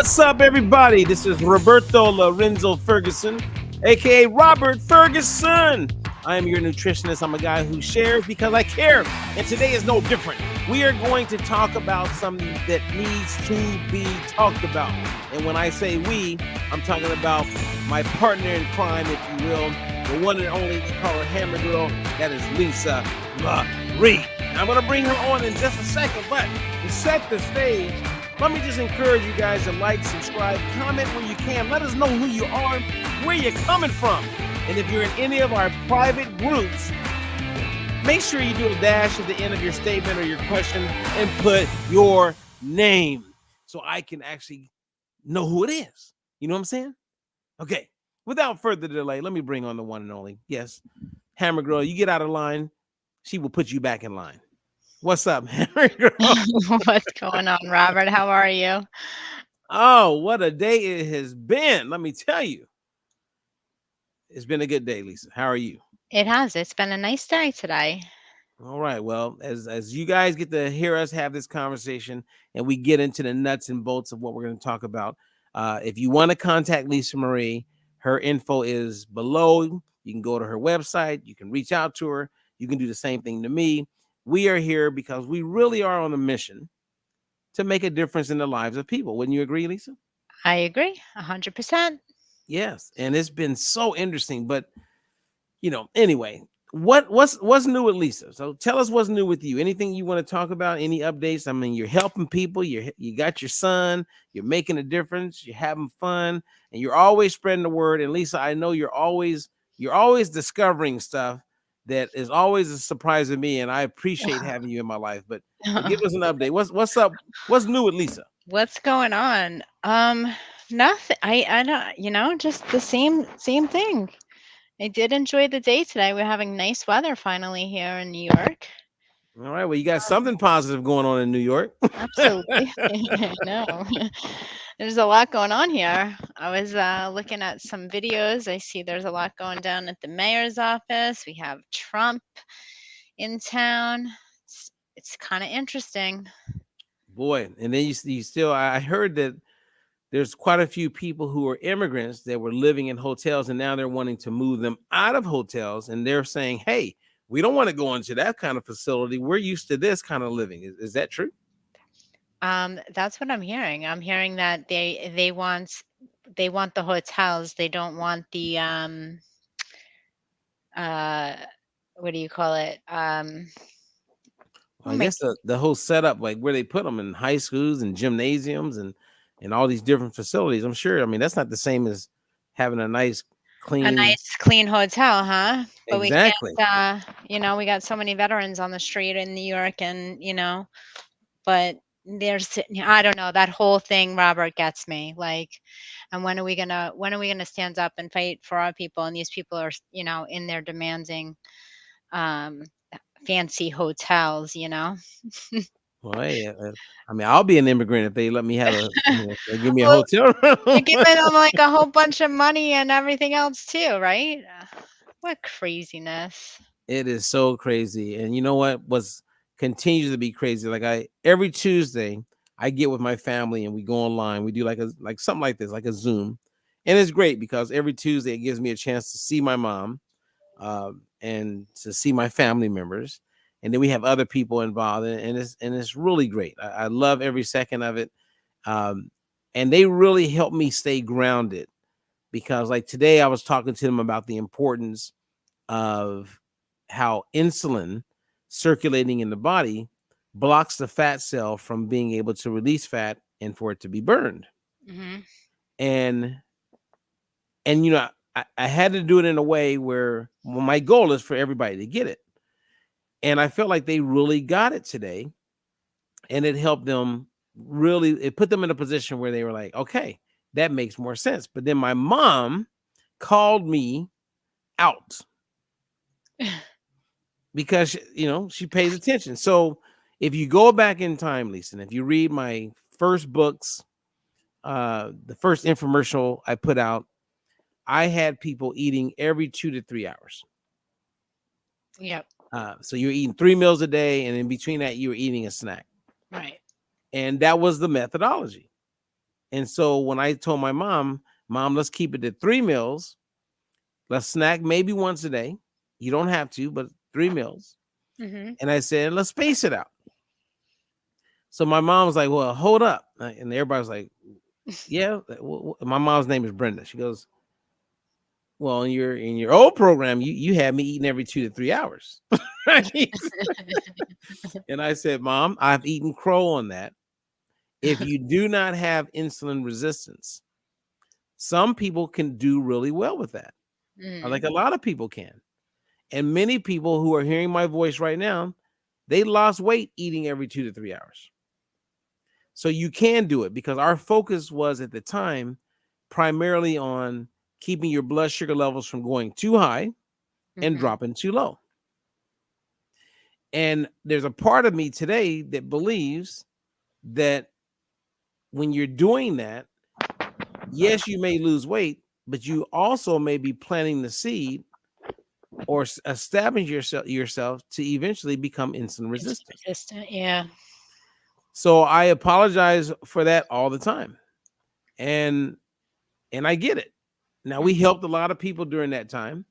What's up, everybody? This is Roberto Lorenzo Ferguson, aka Robert Ferguson. I am your nutritionist. I'm a guy who shares because I care, and today is no different. We are going to talk about something that needs to be talked about. And when I say we, I'm talking about my partner in crime, if you will, the one and only, we call her Hammer Girl, that is Lisa Marie. I'm going to bring her on in just a second, but to set the stage, let me just encourage you guys to like, subscribe, comment where you can. Let us know who you are, where you're coming from. And if you're in any of our private groups, make sure you do a dash at the end of your statement or your question and put your name so I can actually know who it is. You know what I'm saying? Okay. Without further delay, let me bring on the one and only. Yes, Hammer Girl, you get out of line, she will put you back in line. What's up, Hammer Girl? What's going on, Robert? How are you? Oh, what a day it has been. Let me tell you. It's been a good day, Lisa. How are you? It has. It's been a nice day today. All right. Well, as you guys get to hear us have this conversation and we get into the nuts and bolts of what we're going to talk about, if you want to contact Lisa Marie, her info is below. You can go to her website. You can reach out to her. You can do the same thing to me. We are here because we really are on a mission to make a difference in the lives of people. Wouldn't you agree, Lisa? I agree, 100%. Yes. And it's been so interesting. But anyway, what's new with Lisa? So tell us what's new with you. Anything you want to talk about? Any updates? I mean, you're helping people. You got your son. You're making a difference. You're having fun, and you're always spreading the word. And Lisa, I know you're always discovering stuff that is always a surprise to me, and I appreciate having you in my life. But give us an update. What's up? What's new with Lisa? What's going on? Nothing. I don't, just the same thing. I did enjoy the day today. We're having nice weather finally here in New York. All right. Well, you got something positive going on in New York. Absolutely. I know. There's a lot going on here. I was looking at some videos. I see there's a lot going down at the mayor's office. We have Trump in town. It's kind of interesting. Boy, and then you still. I heard that there's quite a few people who are immigrants that were living in hotels, and now they're wanting to move them out of hotels, and they're saying, "Hey, we don't want to go into that kind of facility. We're used to this kind of living." Is that true? That's what I'm hearing. I'm hearing that they want the hotels. They don't want the uh what do you call it? Oh I my guess the whole setup, like where they put them in high schools and gymnasiums and all these different facilities. I'm sure. I mean, that's not the same as having a nice, A clean. nice clean hotel, huh? But we Exactly. can't we got so many veterans on the street in New York and but there's I don't know, that whole thing, Robert, gets me. Like, and when are we gonna stand up and fight for our people? And these people are, in there demanding um fancy hotels. Well, hey, I mean, I'll be an immigrant if they let me have they give me a Well, hotel you're room. giving them like a whole bunch of money and everything else too, right? What craziness. It is so crazy. And you know what? What's continues to be crazy. Like every Tuesday, I get with my family and we go online. We do like something like this, like a Zoom. And it's great because every Tuesday it gives me a chance to see my mom and to see my family members. And then we have other people involved, and it's really great. I love every second of it. Um, and they really help me stay grounded because like today I was talking to them about the importance of how insulin circulating in the body blocks the fat cell from being able to release fat and for it to be burned. Hmm. And I had to do it in a way where my goal is for everybody to get it. And I felt like they really got it today. And it helped them really, it put them in a position where they were like, okay, that makes more sense. But then my mom called me out because she pays attention. So if you go back in time, Lisa, and if you read my first books, the first infomercial I put out, I had people eating every 2 to 3 hours. Yep. So you're eating 3 meals a day, and in between that, you were eating a snack, Right. and that was the methodology. And so when I told my mom, Mom, let's keep it to 3 meals. Let's snack maybe once a day. You don't have to, but 3 meals. Mm-hmm. And I said, let's space it out. So my mom was like, well, hold up. And everybody was like, yeah. My mom's name is Brenda. She goes, well, in your old program, you had me eating every 2 to 3 hours. And I said, Mom, I've eaten crow on that. If you do not have insulin resistance, some people can do really well with that. Mm-hmm. Like a lot of people can. And many people who are hearing my voice right now, they lost weight eating every 2 to 3 hours. So you can do it because our focus was at the time primarily on keeping your blood sugar levels from going too high and Mm-hmm. dropping too low. And there's a part of me today that believes that when you're doing that, yes, you may lose weight, but you also may be planting the seed or establish yourself to eventually become insulin It's resistant. resistant. Yeah. So I apologize for that all the time. And I get it. Now we Mm-hmm. helped a lot of people during that time.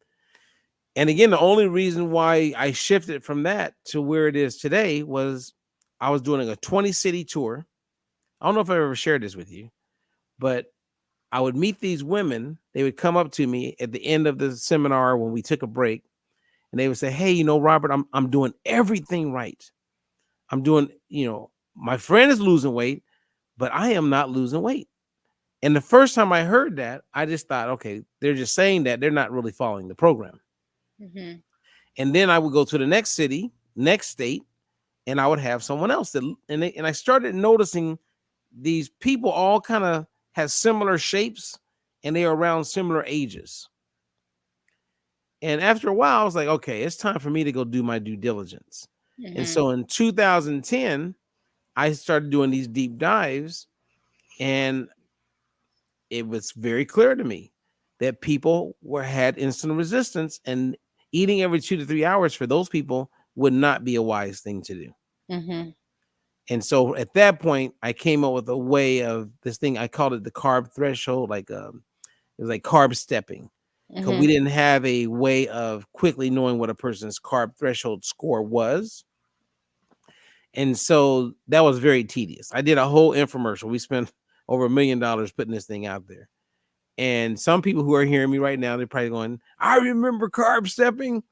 And again, the only reason why I shifted from that to where it is today was I was doing a 20 city tour. I don't know if I ever shared this with you, but I would meet these women. They would come up to me at the end of the seminar when we took a break, and they would say, "Hey, Robert, I'm doing everything right. I'm doing, my friend is losing weight, but I am not losing weight." And the first time I heard that, I just thought, okay, they're just saying that they're not really following the program. Mm-hmm. And then I would go to the next city, next state, and I would have someone else and I started noticing these people all kind of had similar shapes and they are around similar ages. And after a while, I was like, okay, it's time for me to go do my due diligence. And Mm-hmm. so in 2010, I started doing these deep dives, and it was very clear to me that people had insulin resistance, and eating every 2 to 3 hours for those people would not be a wise thing to do. Mm-hmm. And so at that point, I came up with a way of this thing. I called it the carb threshold. It was like carb stepping, because we Mm-hmm. didn't have a way of quickly knowing what a person's carb threshold score was. And so that was very tedious. I did a whole infomercial. We spent over $1 million putting this thing out there. And some people who are hearing me right now, they're probably going, I remember carb stepping.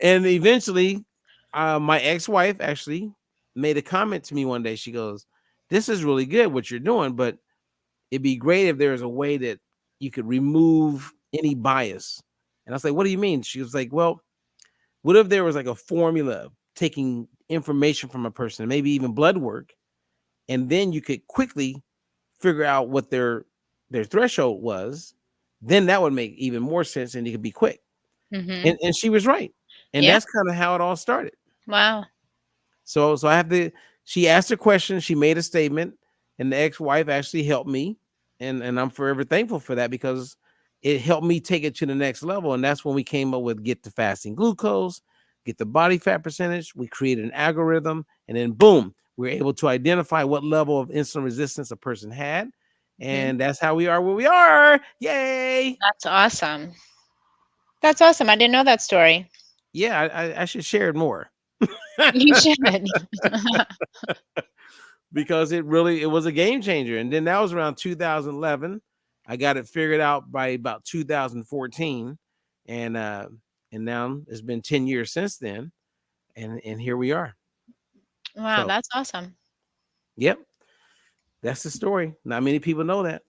And eventually, my ex-wife actually made a comment to me one day. She goes, this is really good what you're doing, but it'd be great if there was a way that you could remove any bias. And I was like, what do you mean? She was like, well, what if there was like a formula of taking information from a person, maybe even blood work, and then you could quickly figure out what their threshold was? Then that would make even more sense and it could be quick. Mm-hmm. And she was right. And Yeah. that's kind of how it all started. Wow. So I have to, she asked a question, she made a statement, and the ex-wife actually helped me. And I'm forever thankful for that because it helped me take it to the next level. And that's when we came up with get the fasting glucose, get the body fat percentage. We created an algorithm, and then boom, we were able to identify what level of insulin resistance a person had. Mm-hmm. And that's how we are where we are. Yay. That's awesome. That's awesome. I didn't know that story. Yeah, I should share it more. You should. Because it was a game changer. And then that was around 2011. I got it figured out by about 2014, and now it's been 10 years since then, and here we are. Wow, So that's awesome. yep, that's the story. Not many people know that,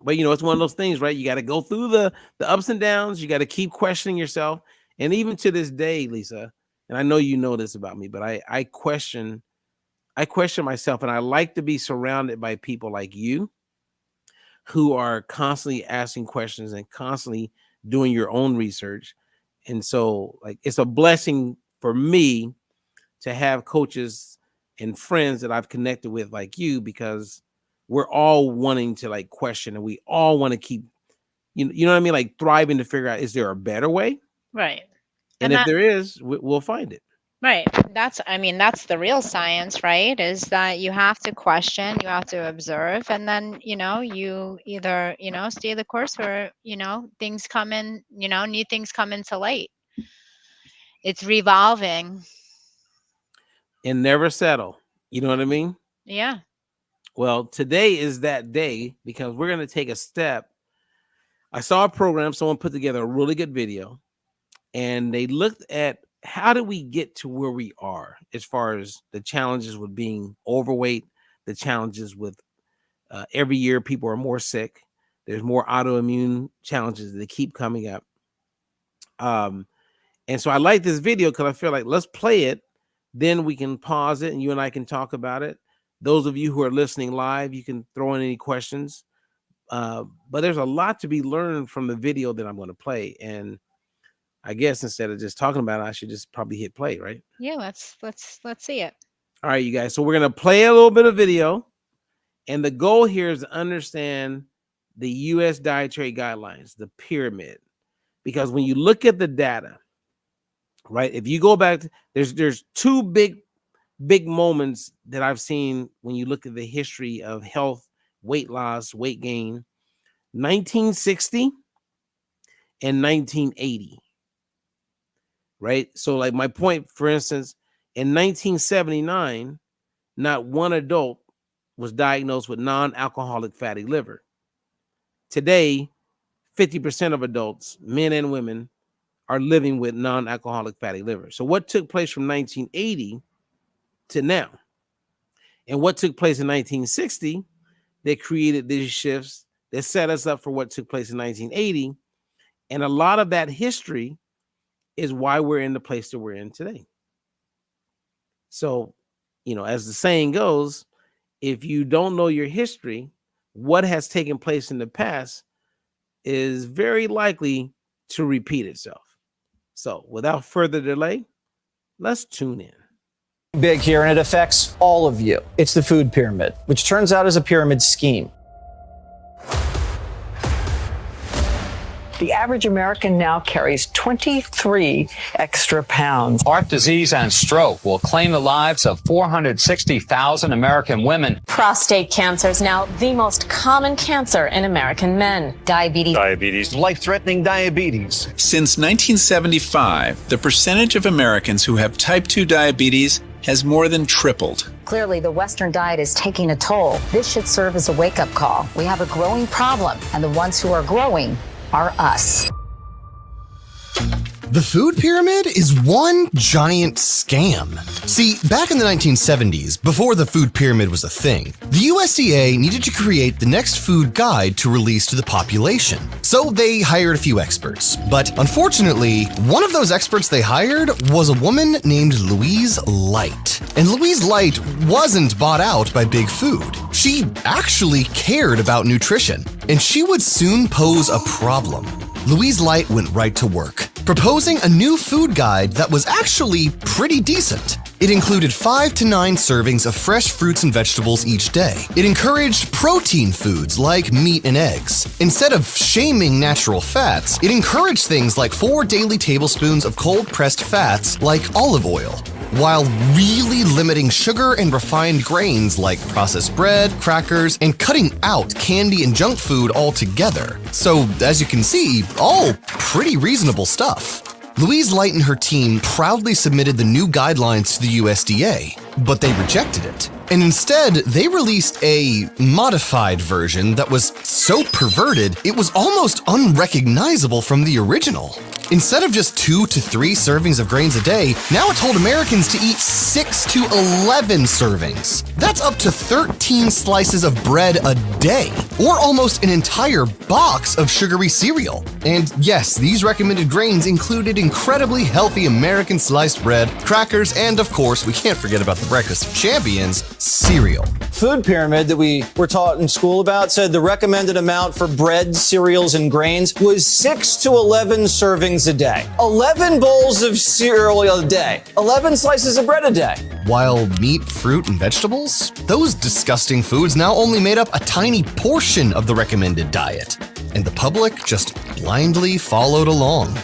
but it's one of those things, right? You got to go through the ups and downs. You got to keep questioning yourself, and even to this day, Lisa, and I know you know this about me, but I question myself, and I like to be surrounded by people like you who are constantly asking questions and constantly doing your own research. And so, like, it's a blessing for me to have coaches and friends that I've connected with like you, because we're all wanting to like question, and we all want to keep, you know what I mean? Like thriving to figure out, is there a better way? Right. And And if that there is, we'll find it. Right. That's the real science, right? Is that you have to question, you have to observe, and then, you either, stay the course or, things come in, new things come into light. It's revolving. And never settle. You know what I mean? Yeah. Well, today is that day because we're going to take a step. I saw a program, someone put together a really good video, and they looked at how did we get to where we are as far as the challenges with being overweight, the challenges with every year people are more sick. There's more autoimmune challenges that keep coming up. And so I like this video because I feel like let's play it. Then we can pause it and you and I can talk about it. Those of you who are listening live, you can throw in any questions. But there's a lot to be learned from the video that I'm going to play. And I guess instead of just talking about it, I should just probably hit play, right? Yeah, let's see it. All right, you guys. So we're going to play a little bit of video. And the goal here is to understand the U.S. dietary guidelines, the pyramid. Because when you look at the data, right, if you go back, there's two big moments that I've seen when you look at the history of health, weight loss, weight gain, 1960 and 1980. Right? So like my point, for instance, in 1979, not one adult was diagnosed with non-alcoholic fatty liver. Today, 50% of adults, men and women, are living with non-alcoholic fatty liver. So what took place from 1980 to now? And what took place in 1960 that created these shifts that set us up for what took place in 1980. And a lot of that history is why we're in the place that we're in today. So, as the saying goes, if you don't know your history, what has taken place in the past is very likely to repeat itself. So without further delay, let's tune in. Big here, and it affects all of you. It's the food pyramid, which turns out is a pyramid scheme. The average American now carries 23 extra pounds. Heart disease and stroke will claim the lives of 460,000 American women. Prostate cancer is now the most common cancer in American men. Diabetes. Life-threatening diabetes. Since 1975, the percentage of Americans who have type 2 diabetes has more than tripled. Clearly, the Western diet is taking a toll. This should serve as a wake-up call. We have a growing problem, and the ones who are growing are us. The food pyramid is one giant scam. See, back in the 1970s, before the food pyramid was a thing, the USDA needed to create the next food guide to release to the population. So they hired a few experts. But unfortunately, one of those experts they hired was a woman named Louise Light. And Louise Light wasn't bought out by Big Food. She actually cared about nutrition, and she would soon pose a problem. Louise Light went right to work, proposing a new food guide that was actually pretty decent. It included 5 to 9 servings of fresh fruits and vegetables each day. It encouraged protein foods like meat and eggs. Instead of shaming natural fats, it encouraged things like 4 daily tablespoons of cold-pressed fats like olive oil, while really limiting sugar and refined grains like processed bread, crackers, and cutting out candy and junk food altogether. So, as you can see, all pretty reasonable stuff. Louise Light and her team proudly submitted the new guidelines to the USDA, but they rejected it. And instead, they released a modified version that was so perverted, it was almost unrecognizable from the original. Instead of just 2 to 3 servings of grains a day, now it told Americans to eat 6 to 11 servings. That's up to 13 slices of bread a day, or almost an entire box of sugary cereal. And yes, these recommended grains included incredibly healthy American sliced bread, crackers, and of course, we can't forget about the breakfast of champions, cereal. Food pyramid that we were taught in school about said the recommended amount for bread, cereals, and grains was 6 to 11 servings a day. 11 bowls of cereal a day. 11 slices of bread a day. While meat, fruit, and vegetables, those disgusting foods now only made up a tiny portion of the recommended diet, and the public just blindly followed along.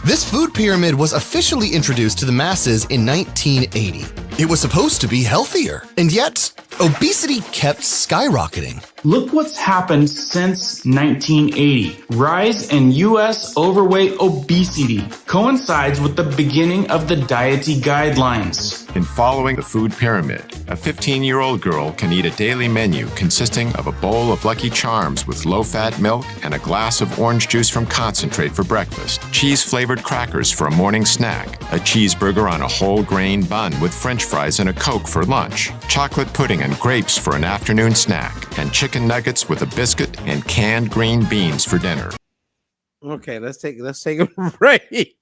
This food pyramid was officially introduced to the masses in 1980. It was supposed to be healthier, and yet obesity kept skyrocketing. Look what's happened since 1980. Rise in U.S. overweight obesity coincides with the beginning of the dietary guidelines. In following the food pyramid, a 15-year-old girl can eat a daily menu consisting of a bowl of Lucky Charms with low-fat milk and a glass of orange juice from concentrate for breakfast, cheese-flavored crackers for a morning snack, a cheeseburger on a whole grain bun with French fries and a Coke for lunch, chocolate pudding and grapes for an afternoon snack, and chicken nuggets with a biscuit and canned green beans for dinner. Okay, let's take a break.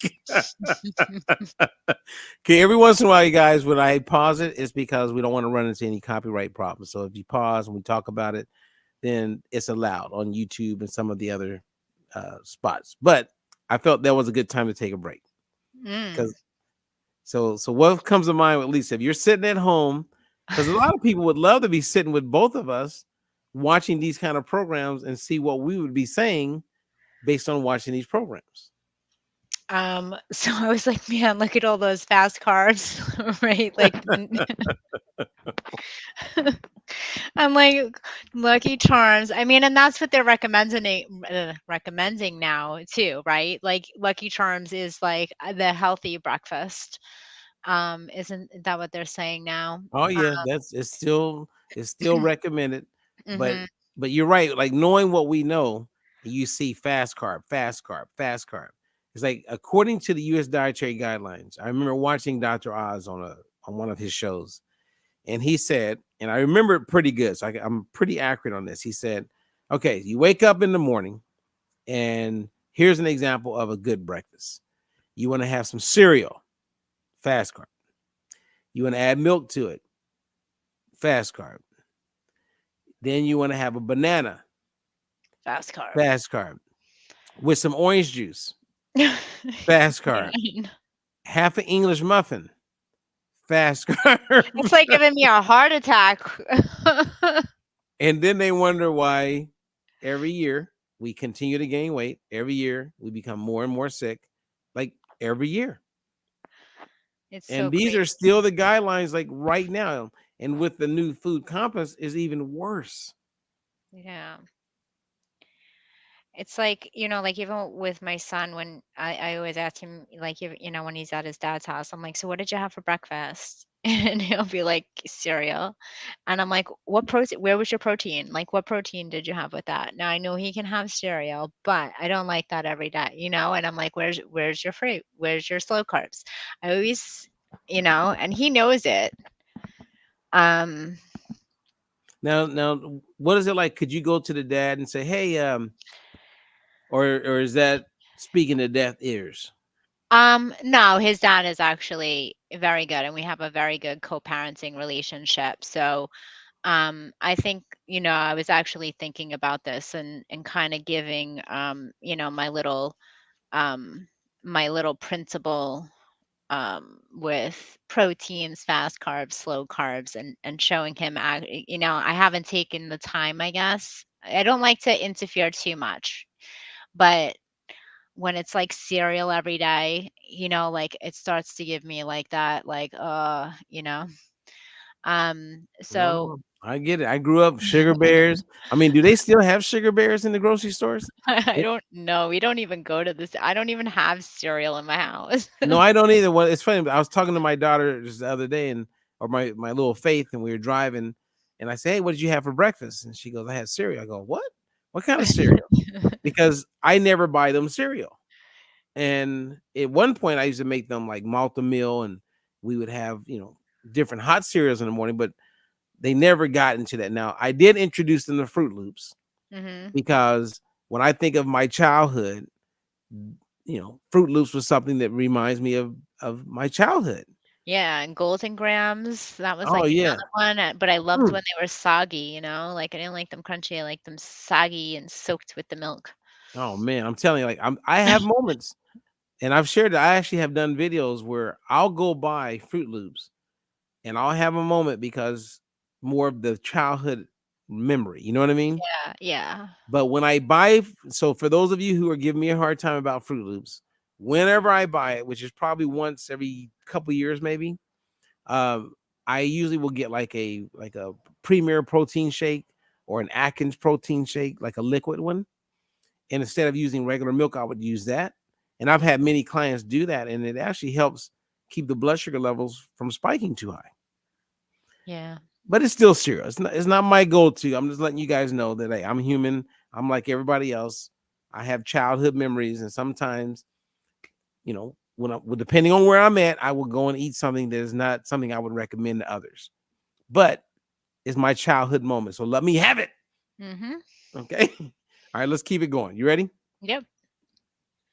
Okay, every once in a while, you guys, when I pause it, it's because we don't want to run into any copyright problems. So if you pause and we talk about it, then it's allowed on YouTube and some of the other spots. But I felt that was a good time to take a break. Because so what comes to mind with Lisa? If you're sitting at home, because a lot of people would love to be sitting with both of us watching these kind of programs and see what we would be saying based on watching these programs. So I was like, man, look at all those fast carbs, right? Like I'm like Lucky Charms. I mean, and that's what they're recommending now too, right? Like Lucky Charms is like the healthy breakfast. Isn't that what they're saying now? Oh yeah, it's still recommended, but Mhm. but you're right. Like knowing what we know, you see fast carb, fast carb, fast carb. It's like according to the U.S. dietary guidelines. I remember watching Dr. Oz on one of his shows, and he said, and I remember it pretty good, so I'm pretty accurate on this. He said, "Okay, you wake up in the morning, and here's an example of a good breakfast. You want to have some cereal, fast carb. You want to add milk to it, fast carb. Then you want to have a banana, Fast carb. fast carb, with some orange juice, fast carb. Half an English muffin, fast carb." It's like giving me a heart attack. And then they wonder why every year we continue to gain weight. Every year we become more and more sick, like every year. It's And so these crazy. are still the guidelines like right now. And with the new food compass is even worse. Yeah. It's like, like even with my son, when I always ask him, like, when he's at his dad's house, I'm like, so what did you have for breakfast? And he'll be like, cereal. And I'm like, what protein, where was your protein? Like, what protein did you have with that? Now I know he can have cereal, but I don't like that every day, and I'm like, where's your fruit? Where's your slow carbs? I always, and he knows it. Now, what is it like? Could you go to the dad and say, "Hey, or is that speaking to deaf ears?" No, his dad is actually very good, and we have a very good co-parenting relationship. So, I think, I was actually thinking about this and kind of giving, my little principle, with proteins, fast carbs, slow carbs, and showing him, I haven't taken the time, I guess. I don't like to interfere too much, but when it's like cereal every day, like it starts to give me like that, like, so Oh, I get it. I grew up sugar bears. I mean, do they still have sugar bears in the grocery stores? I don't know. We don't even go to this. I don't even have cereal in my house. No, I don't either. Well, it's funny. I was talking to my daughter just the other day, or my little Faith, and we were driving, and I said, "Hey, what did you have for breakfast?" And she goes, "I had cereal." I go, "What? What kind of cereal?" Because I never buy them cereal. And at one point, I used to make them like malta meal, and we would have different hot cereals in the morning, but they never got into that. Now, I did introduce them to Fruit Loops Hmm. because when I think of my childhood, Fruit Loops was something that reminds me of my childhood. Yeah, and Golden Grams, that was Oh like yeah. another one. But I loved Mm. when they were soggy. Like I didn't like them crunchy. I liked them soggy and soaked with the milk. Oh man, I'm telling you, like I have moments, and I've shared that I actually have done videos where I'll go buy Fruit Loops, and I'll have a moment because more of the childhood memory. You know what I mean? Yeah, yeah. But when I buy, so for those of you who are giving me a hard time about Fruit Loops, whenever I buy it, which is probably once every couple years, maybe, I usually will get like a Premier protein shake or an Atkins protein shake, like a liquid one. And instead of using regular milk, I would use that. And I've had many clients do that, and it actually helps keep the blood sugar levels from spiking too high. Yeah. But it's still cereal. It's not my go-to. I'm just letting you guys know that hey, I'm human. I'm like everybody else. I have childhood memories, and sometimes, depending on where I'm at, I will go and eat something that is not something I would recommend to others. But it's my childhood moment, so let me have it. Mm-hmm. Okay. All right, let's keep it going. You ready? Yep.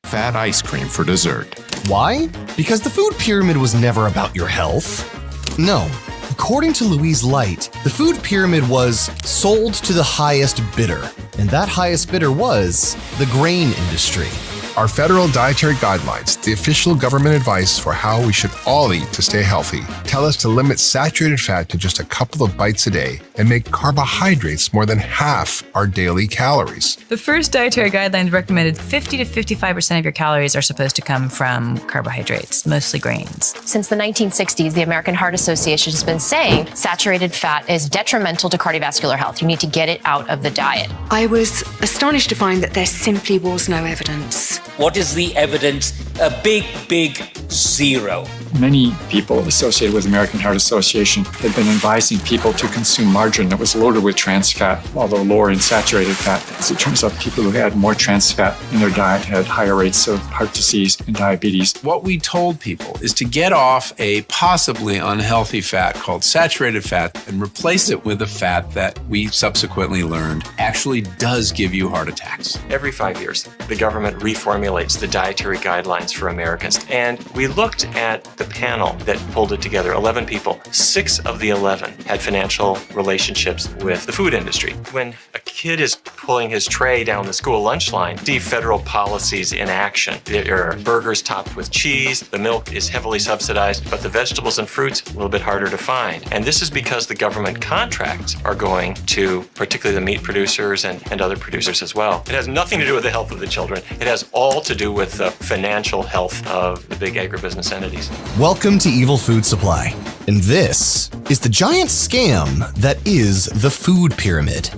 Fat ice cream for dessert. Why? Because the food pyramid was never about your health. No. According to Louise Light, the food pyramid was sold to the highest bidder, and that highest bidder was the grain industry. Our federal dietary guidelines, the official government advice for how we should all eat to stay healthy, tell us to limit saturated fat to just a couple of bites a day and make carbohydrates more than half our daily calories. The first dietary guidelines recommended 50 to 55% of your calories are supposed to come from carbohydrates, mostly grains. Since the 1960s, the American Heart Association has been saying saturated fat is detrimental to cardiovascular health. You need to get it out of the diet. I was astonished to find that there simply was no evidence. What is the evidence? A big, big zero. Many people associated with the American Heart Association had been advising people to consume margarine that was loaded with trans fat, although lower in saturated fat. As it turns out, people who had more trans fat in their diet had higher rates of heart disease and diabetes. What we told people is to get off a possibly unhealthy fat called saturated fat and replace it with a fat that we subsequently learned actually does give you heart attacks. Every 5 years, the government reformulates the dietary guidelines for Americans. And we looked at the panel that pulled it together, 11 people. 6 of the 11 had financial relationships with the food industry. When a kid is pulling his tray down the school lunch line, see federal policies in action. There are burgers topped with cheese, the milk is heavily subsidized, but the vegetables and fruits, a little bit harder to find. And this is because the government contracts are going to particularly the meat producers and other producers as well. It has nothing to do with the health of the children. It has all to do with the financial health of the big agribusiness entities. Welcome to Evil Food Supply, and this is the giant scam that is the food pyramid.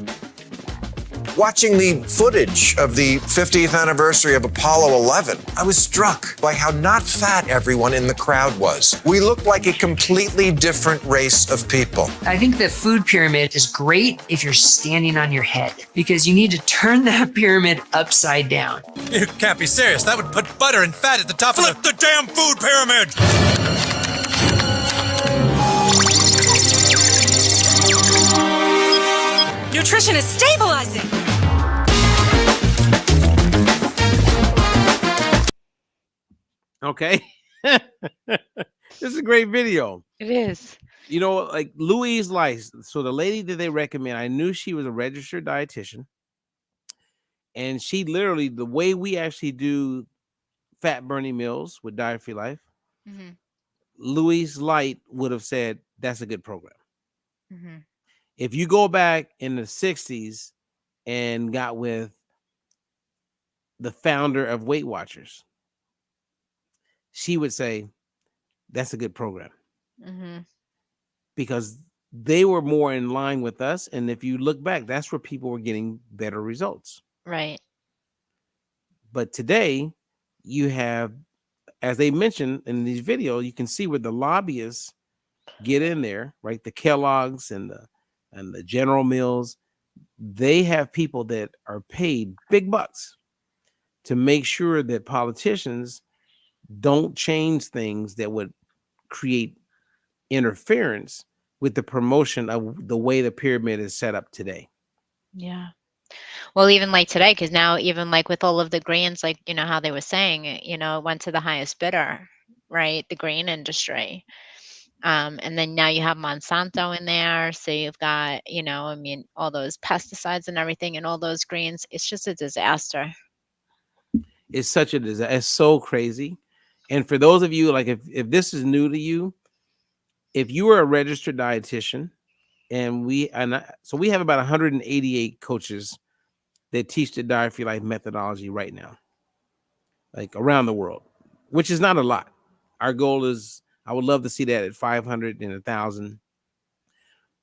Watching the footage of the 50th anniversary of Apollo 11, I was struck by how not fat everyone in the crowd was. We looked like a completely different race of people. I think the food pyramid is great if you're standing on your head, because you need to turn that pyramid upside down. You can't be serious. That would put butter and fat at the top of the damn food pyramid! Nutrition is stabilizing. Okay. This is a great video. It is. Like Louise Lice. So the lady that they recommend, I knew she was a registered dietitian. And she literally, the way we actually do fat burning meals with Diet Free Life, Louise Light would have said, that's a good program. If you go back in the 60s and got with the founder of Weight Watchers, she would say, that's a good program. Because they were more in line with us. And if you look back, that's where people were getting better results. Right. But today, you have, as they mentioned in these videos, you can see where the lobbyists get in there, right? The Kellogg's and the General Mills, they have people that are paid big bucks to make sure that politicians don't change things that would create interference with the promotion of the way the pyramid is set up today. Yeah. Well, even like today, because now even like with all of the grains, like, how they were saying, it went to the highest bidder, right? The grain industry. And then now you have Monsanto in there. So you've got, all those pesticides and everything and all those grains. It's just a disaster. It's such a disaster. It's so crazy. And for those of you, like if this is new to you, if you are a registered dietitian, so we have about 188 coaches that teach the Diet Free Life methodology right now, like around the world. which is not a lot. Our goal is, I would love to see that at 500 and 1,000.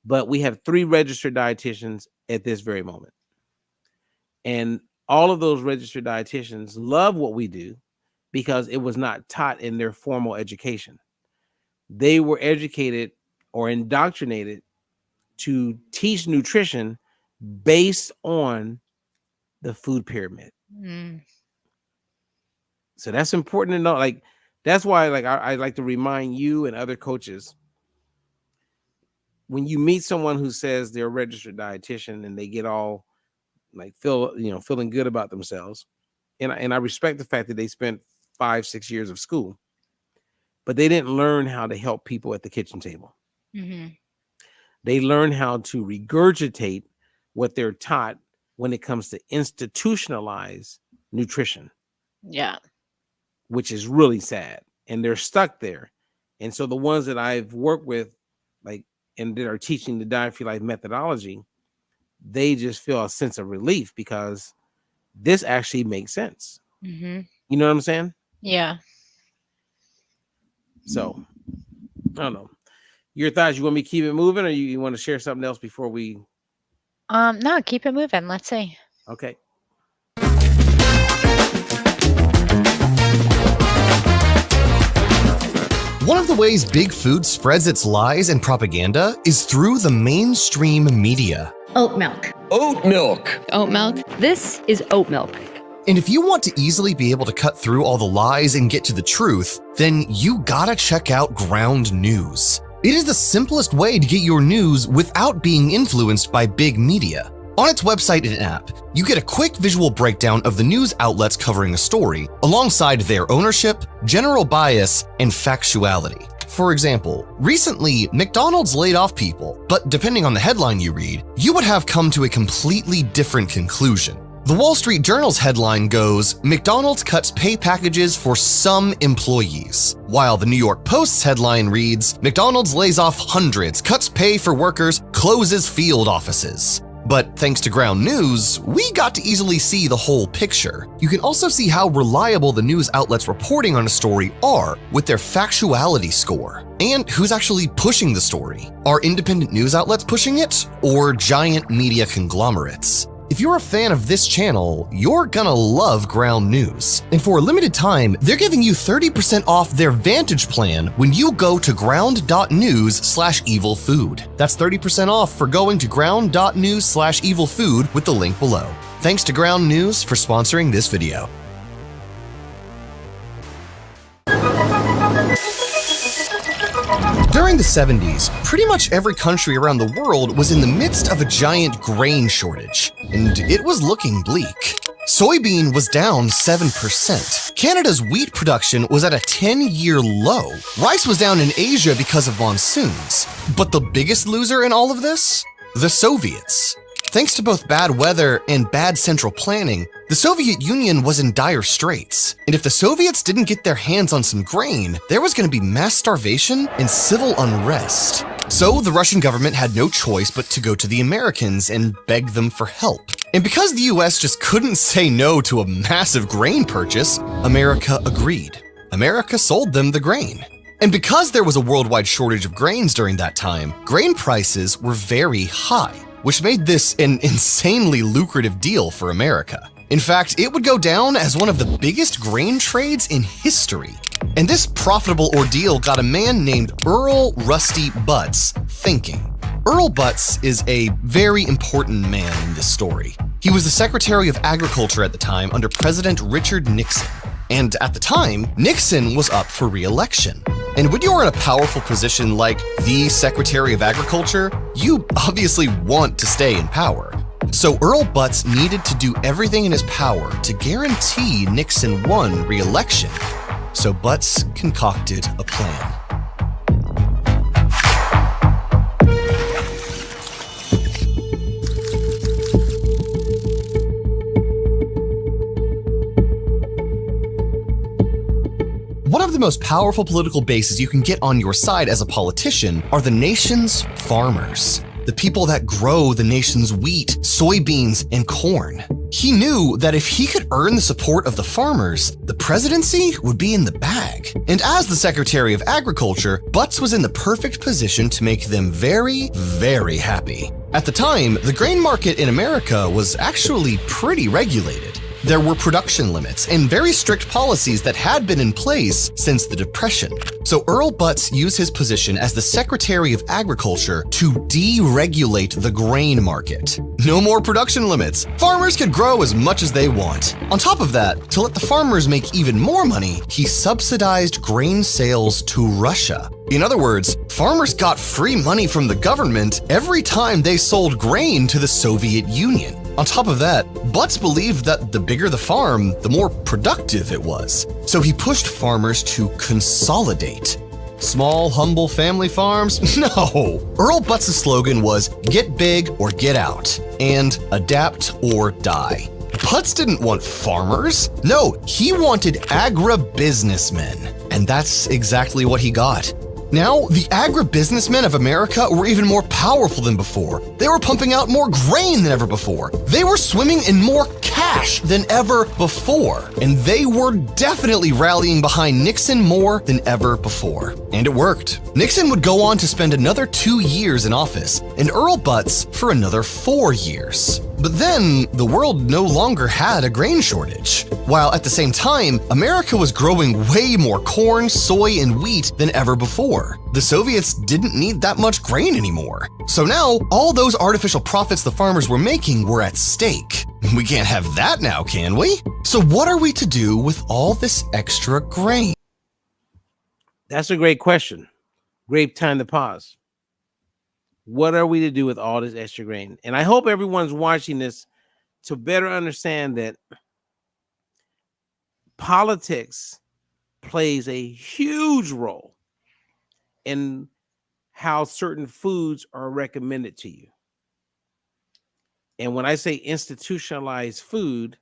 But we have 3 registered dietitians at this very moment. And all of those registered dietitians love what we do because it was not taught in their formal education. They were educated or indoctrinated to teach nutrition based on the food pyramid. So that's important to know. Like, that's why, like, I like to remind you and other coaches, when you meet someone who says they're a registered dietitian and they get all like feeling good about themselves, and I respect the fact that they spent 5-6 years of school, but they didn't learn how to help people at the kitchen table. They learn how to regurgitate what they're taught when it comes to institutionalized nutrition. Yeah. Which is really sad. And they're stuck there. And so the ones that I've worked with, like, and that are teaching the Diet for Life methodology, they just feel a sense of relief because this actually makes sense. You know what I'm saying? Yeah. So, I don't know. Your thoughts, you want me to keep it moving, or you want to share something else before we... No, keep it moving. Let's see. Okay. One of the ways big food spreads its lies and propaganda is through the mainstream media. Oat milk. Oat milk. Oat milk. This is oat milk. And if you want to easily be able to cut through all the lies and get to the truth, then you gotta check out Ground News. It is the simplest way to get your news without being influenced by big media. On its website and app, you get a quick visual breakdown of the news outlets covering a story, alongside their ownership, general bias, and factuality. For example, recently, McDonald's laid off people, but depending on the headline you read, you would have come to a completely different conclusion. The Wall Street Journal's headline goes, McDonald's cuts pay packages for some employees, while the New York Post's headline reads, McDonald's lays off hundreds, cuts pay for workers, closes field offices. But thanks to Ground News, we got to easily see the whole picture. You can also see how reliable the news outlets reporting on a story are with their factuality score, and who's actually pushing the story. Are independent news outlets pushing it, or giant media conglomerates? If you're a fan of this channel, you're gonna love Ground News. And for a limited time, they're giving you 30% off their Vantage plan when you go to ground.news/evilfood. That's 30% off for going to ground.news/evilfood with the link below. Thanks to Ground News for sponsoring this video. During the 70s, pretty much every country around the world was in the midst of a giant grain shortage, and it was looking bleak. Soybean was down 7%. Canada's wheat production was at a 10-year low. Rice was down in Asia because of monsoons. But the biggest loser in all of this? The Soviets. Thanks to both bad weather and bad central planning, the Soviet Union was in dire straits. And if the Soviets didn't get their hands on some grain, there was going to be mass starvation and civil unrest. So the Russian government had no choice but to go to the Americans and beg them for help. And because the US just couldn't say no to a massive grain purchase, America agreed. America sold them the grain. And because there was a worldwide shortage of grains during that time, grain prices were very high, which made this an insanely lucrative deal for America. In fact, it would go down as one of the biggest grain trades in history. And this profitable ordeal got a man named Earl Rusty Butz thinking. Earl Butz is a very important man in this story. He was the Secretary of Agriculture at the time under President Richard Nixon. And at the time, Nixon was up for re-election. And when you're in a powerful position like the Secretary of Agriculture, you obviously want to stay in power. So Earl Butz needed to do everything in his power to guarantee Nixon won re-election. So Butz concocted a plan. One of the most powerful political bases you can get on your side as a politician are the nation's farmers, the people that grow the nation's wheat, soybeans, and corn. He knew that if he could earn the support of the farmers, the presidency would be in the bag. And as the Secretary of Agriculture, Butts was in the perfect position to make them very, very happy. At the time, the grain market in America was actually pretty regulated. There were production limits and very strict policies that had been in place since the Depression. So Earl Butts used his position as the Secretary of Agriculture to deregulate the grain market. No more production limits. Farmers could grow as much as they want. On top of that, to let the farmers make even more money, he subsidized grain sales to Russia. In other words, farmers got free money from the government every time they sold grain to the Soviet Union. On top of that, Butts believed that the bigger the farm, the more productive it was. So he pushed farmers to consolidate. Small, humble family farms? No! Earl Butts' slogan was, get big or get out, and adapt or die. Butts didn't want farmers. No, he wanted agribusinessmen. And that's exactly what he got. Now, the agribusinessmen of America were even more powerful than before. They were pumping out more grain than ever before. They were swimming in more cash than ever before. And they were definitely rallying behind Nixon more than ever before. And it worked. Nixon would go on to spend another 2 years in office, and Earl Butts for another 4 years. But then, the world no longer had a grain shortage. While at the same time, America was growing way more corn, soy, and wheat than ever before. The Soviets didn't need that much grain anymore. So now, all those artificial profits the farmers were making were at stake. We can't have that now, can we? So what are we to do with all this extra grain? That's a great question. Great time to pause. What are we to do with all this extra grain? And I hope everyone's watching this to better understand that politics plays a huge role in how certain foods are recommended to you. And when I say institutionalized food,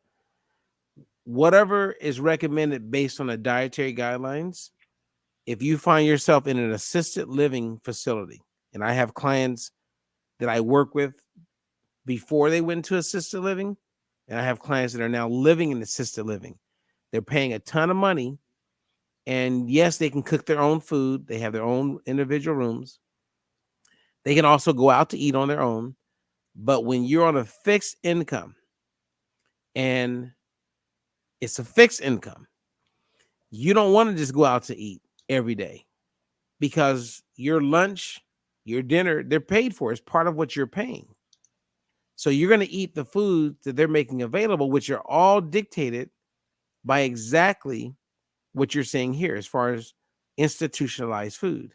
whatever is recommended based on the dietary guidelines, if you find yourself in an assisted living facility, and I have clients that I work with before they went to assisted living, and I have clients that are now living in assisted living. They're paying a ton of money, and yes, they can cook their own food. They have their own individual rooms. They can also go out to eat on their own. But when you're on a fixed income, and it's a fixed income, you don't want to just go out to eat every day, because your lunch, your dinner, they're paid for. It's part of what you're paying. So you're going to eat the food that they're making available, which are all dictated by exactly what you're saying here as far as institutionalized food.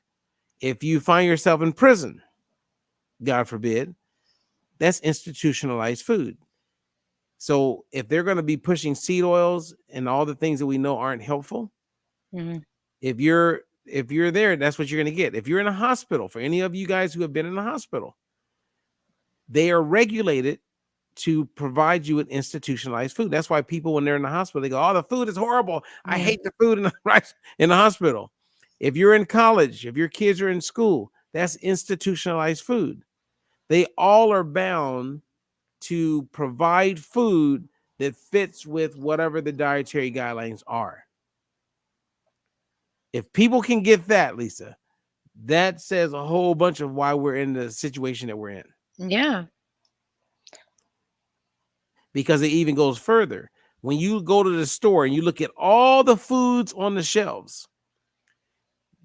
If you find yourself in prison, God forbid, that's institutionalized food. So if they're going to be pushing seed oils and all the things that we know aren't helpful, if you're there, that's what you're going to get. If you're in a hospital, for any of you guys who have been in a hospital, they are regulated to provide you with institutionalized food. That's why people, when they're in the hospital, they go, oh, the food is horrible. I hate the food in the hospital. If you're in college, if your kids are in school, that's institutionalized food. They all are bound to provide food that fits with whatever the dietary guidelines are. If people can get that, Lisa, that says a whole bunch of why we're in the situation that we're in. Yeah. Because it even goes further. When you go to the store and you look at all the foods on the shelves,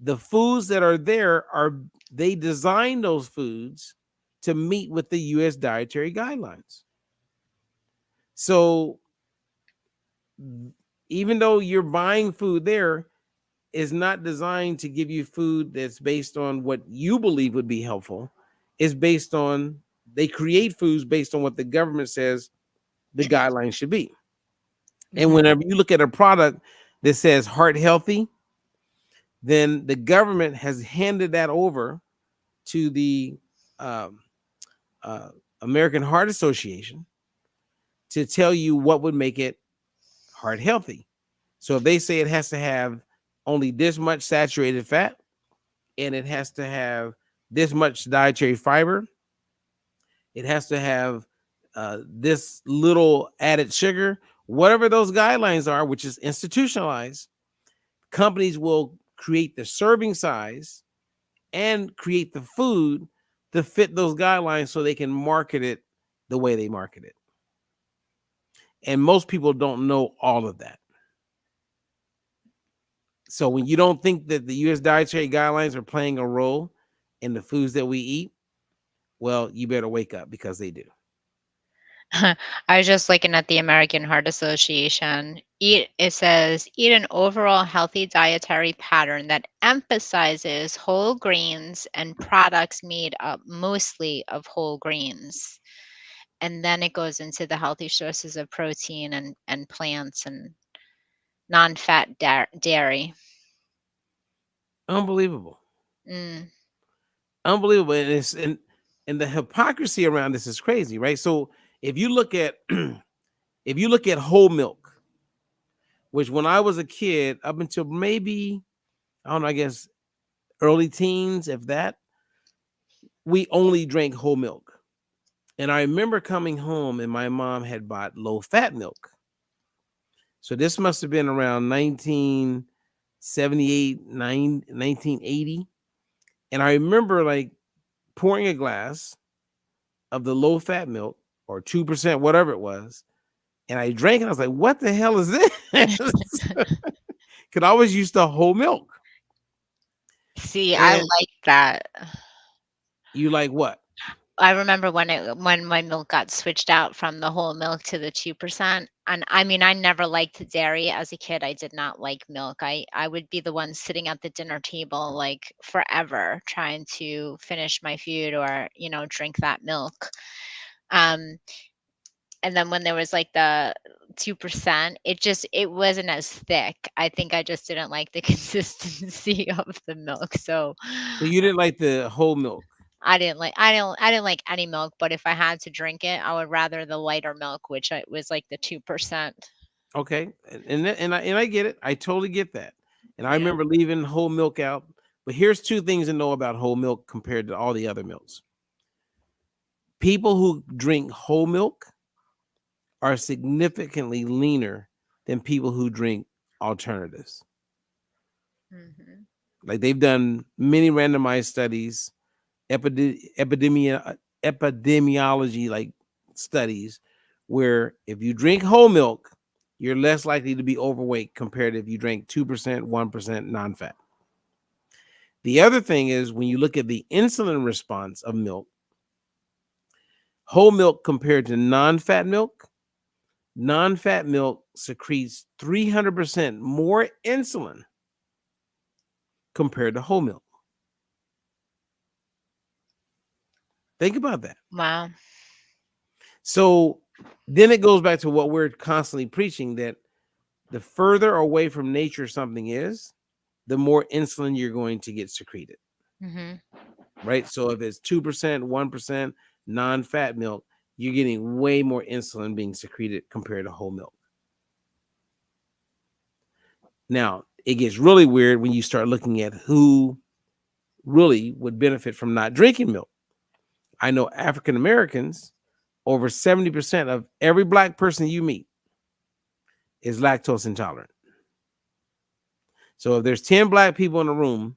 the foods that are there they design those foods to meet with the U.S. dietary guidelines. So even though you're buying food there, is not designed to give you food that's based on what you believe would be helpful. It's based on, they create foods based on what the government says the guidelines should be. And whenever you look at a product that says heart healthy, then the government has handed that over to the American Heart Association to tell you what would make it heart healthy. So if they say it has to have only this much saturated fat, and it has to have this much dietary fiber, it has to have this little added sugar, whatever those guidelines are, which is institutionalized, companies will create the serving size and create the food to fit those guidelines so they can market it the way they market it. And most people don't know all of that. So when you don't think that the U.S. dietary guidelines are playing a role in the foods that we eat, well, you better wake up, because they do. I was just looking at the American Heart Association. It says, eat an overall healthy dietary pattern that emphasizes whole grains and products made up mostly of whole grains. And then it goes into the healthy sources of protein and plants and non-fat dairy. Unbelievable. Mm. Unbelievable. And the hypocrisy around this is crazy, right? So if you look at whole milk, which when I was a kid, up until maybe, I don't know, I guess early teens, if that, we only drank whole milk. And I remember coming home and my mom had bought low fat milk. So this must have been around 1978, 1980. And I remember like pouring a glass of the low fat milk, or 2%, whatever it was. And I drank it. I was like, what the hell is this? Because I was used to whole milk. See, I like that. You like what? I remember when my milk got switched out from the whole milk to the 2%. And I mean, I never liked dairy as a kid. I did not like milk. I would be the one sitting at the dinner table like forever trying to finish my food or, drink that milk. And then when there was like the 2%, it wasn't as thick. I think I just didn't like the consistency of the milk. So you didn't like the whole milk? I didn't like any milk, but if I had to drink it, I would rather the lighter milk, which was like the 2%. Okay, and I get it. I totally get that. And I remember leaving whole milk out. But here's two things to know about whole milk compared to all the other milks. People who drink whole milk are significantly leaner than people who drink alternatives. Mm-hmm. Like they've done many randomized studies, epidemiology like studies, where if you drink whole milk, you're less likely to be overweight compared to if you drink 2%, 1% non-fat. The other thing is when you look at the insulin response of milk, whole milk compared to non-fat milk secretes 300% more insulin compared to whole milk. Think about that. Wow. So then it goes back to what we're constantly preaching, that the further away from nature something is, the more insulin you're going to get secreted. Mm-hmm. Right? So if it's 2%, 1% non-fat milk, you're getting way more insulin being secreted compared to whole milk. Now, it gets really weird when you start looking at who really would benefit from not drinking milk. I know African Americans, over 70% of every black person you meet is lactose intolerant. So if there's 10 black people in the room,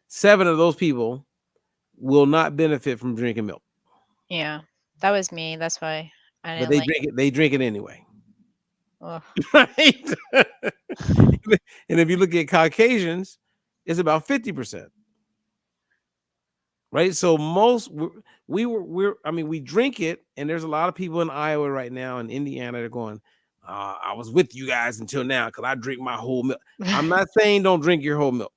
7 of those people will not benefit from drinking milk. Yeah, that was me. That's why I But didn't they drink it anyway. Ugh. Right? And if you look at Caucasians, it's about 50%. Right? So we drink it, and there's a lot of people in Iowa right now and Indiana that are going, I was with you guys until now because I drink my whole milk. I'm not saying don't drink your whole milk.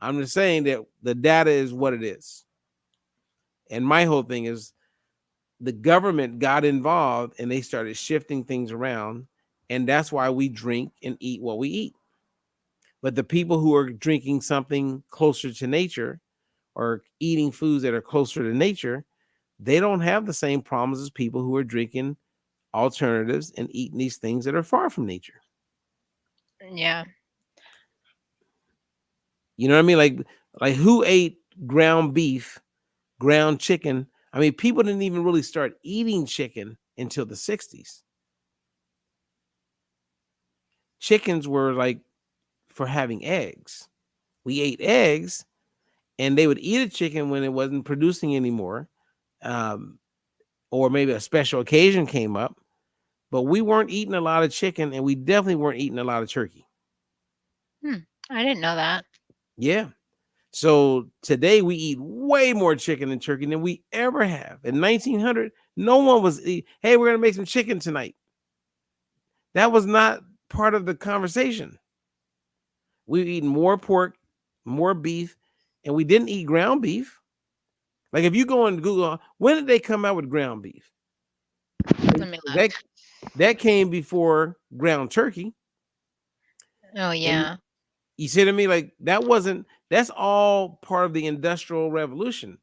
I'm just saying that the data is what it is. And my whole thing is the government got involved and they started shifting things around. And that's why we drink and eat what we eat. But the people who are drinking something closer to nature or eating foods that are closer to nature, they don't have the same problems as people who are drinking alternatives and eating these things that are far from nature. Yeah. You know what I mean? Like who ate ground beef, ground chicken I mean, people didn't even really start eating chicken until the 60s. Chickens were like for having eggs. We ate eggs, and they would eat a chicken when it wasn't producing anymore, um, or maybe a special occasion came up. But we weren't eating a lot of chicken, and we definitely weren't eating a lot of turkey. I didn't know that. Yeah. So today we eat way more chicken and turkey than we ever have. In 1900, no one was, hey, we're going to make some chicken tonight. That was not part of the conversation. We were eating more pork, more beef, and we didn't eat ground beef. Like if you go on Google, when did they come out with ground beef? Let me look. That came before ground turkey. Oh, And yeah. you see what I mean? Like that's all part of the Industrial Revolution.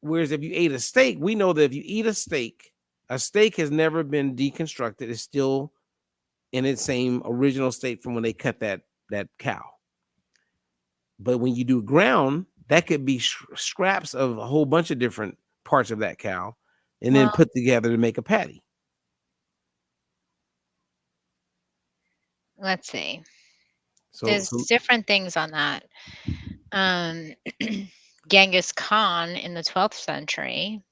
Whereas if you ate a steak, we know that if you eat a steak has never been deconstructed. It's still in its same original state from when they cut that cow. But when you do ground, that could be scraps of a whole bunch of different parts of that cow and then put together to make a patty. Let's see. So There's different things on that. Genghis Khan in the 12th century.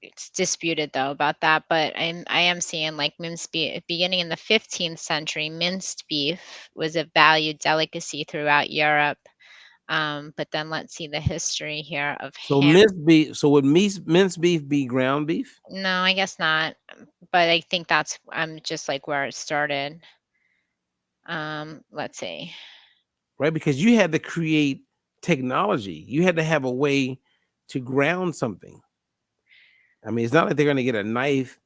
It's disputed though about that, but I am seeing like minced beef beginning in the 15th century. Minced beef was a valued delicacy throughout Europe. But then let's see the history here of minced beef. So would minced beef be ground beef? No, I guess not. But I think that's just like where it started. Let's see. Right, because you had to create technology. You had to have a way to ground something. I mean, it's not like they're going to get a knife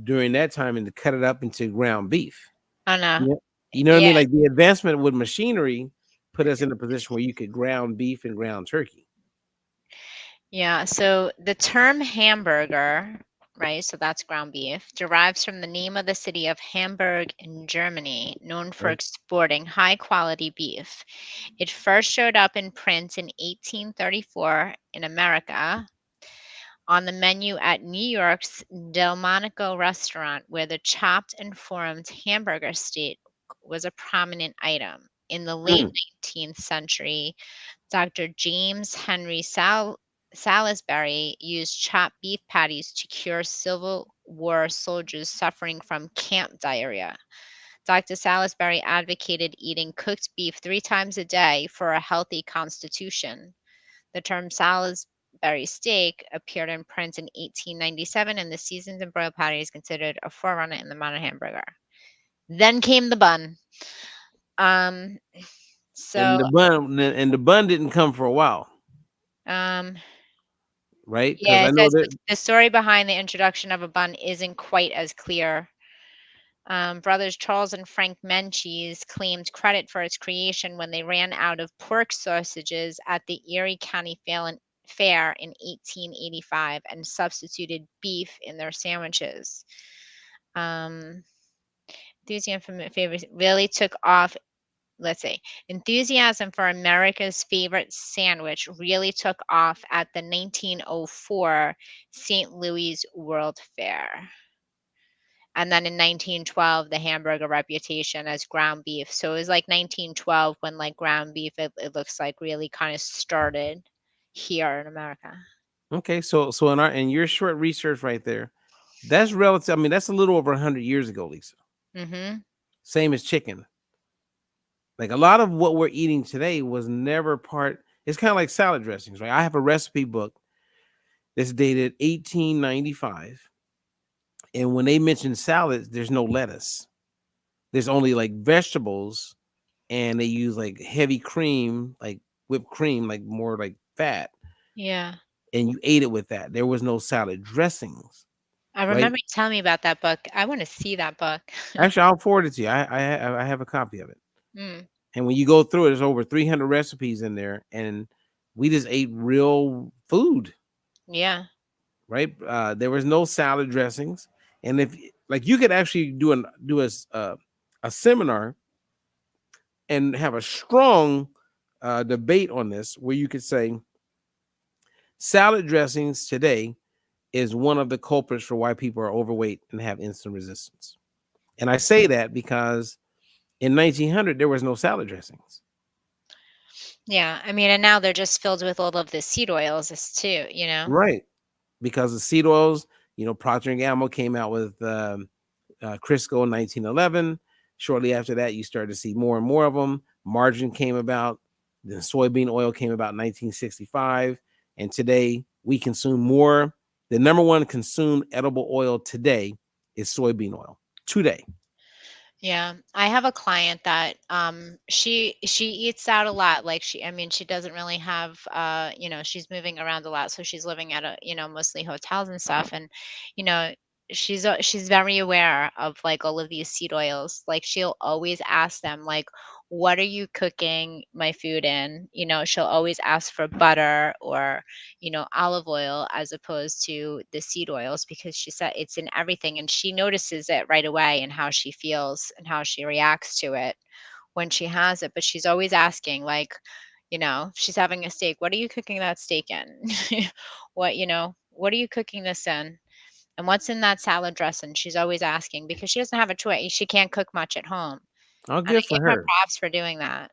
during that time and to cut it up into ground beef. Oh no. You know what I mean? Like the advancement with machinery put us in a position where you could ground beef and ground turkey. Yeah, so the term hamburger, right? So that's ground beef, derives from the name of the city of Hamburg in Germany, known for exporting high quality beef. It first showed up in print in 1834 in America on the menu at New York's Delmonico restaurant, where the chopped and formed hamburger steak was a prominent item. In the late 19th century, Dr. James Henry Salisbury used chopped beef patties to cure Civil War soldiers suffering from camp diarrhea. Dr. Salisbury advocated eating cooked beef 3 times a day for a healthy constitution. The term Salisbury steak appeared in print in 1897, and the seasoned and broiled patty is considered a forerunner in the modern hamburger. Then came the bun. So and the bun didn't come for a while. Right? Because Yeah, I it know says that the story behind the introduction of a bun isn't quite as clear. Brothers Charles and Frank Menchie's claimed credit for its creation when they ran out of pork sausages at the Erie County Fair in 1885 and substituted beef in their sandwiches. Enthusiasm for favorites really took off. Let's see. Enthusiasm for America's favorite sandwich really took off at the 1904 St. Louis World Fair. And then in 1912, the hamburger reputation as ground beef. So it was like 1912 when like ground beef, it looks like really kind of started here in America. Okay, so in your short research right there, that's relative. I mean, that's a little over 100 years ago, Lisa. Mm-hmm. Same as chicken. Like a lot of what we're eating today was never part. It's kind of like salad dressings, right? I have a recipe book that's dated 1895, and when they mention salads, there's no lettuce. There's only like vegetables, and they use like heavy cream, like whipped cream, like more like fat. Yeah. And you ate it with that. There was no salad dressings. I Right? remember you telling me about that book. I want to see that book. Actually, I'll forward it to you. I have a copy of it. Mm. And when you go through it, there's over 300 recipes in there, and we just ate real food. Yeah. Right? There was no salad dressings, and if like you could actually do a seminar and have a strong debate on this where you could say salad dressings today is one of the culprits for why people are overweight and have insulin resistance. And I say that because in 1900 there was no salad dressings. Yeah, I mean, and now they're just filled with all of the seed oils too, Right. Because the seed oils, Procter & Gamble came out with Crisco in 1911. Shortly after that, you started to see more and more of them. Margarine came about. Then soybean oil came about in 1965. And today we consume more. The number one consumed edible oil today is soybean oil. Today. Yeah, I have a client that she eats out a lot. Like she doesn't really have she's moving around a lot, so she's living at mostly hotels and stuff. And she's very aware of like all of these seed oils. Like she'll always ask them like, what are you cooking my food in? She'll always ask for butter or olive oil as opposed to the seed oils, because she said it's in everything, and she notices it right away and how she feels and how she reacts to it when she has it. But she's always asking, like, if she's having a steak, what are you cooking that steak in? what are you cooking this in? And what's in that salad dressing? She's always asking because she doesn't have a choice. She can't cook much at home. Oh, And I good for give her her. props for doing that.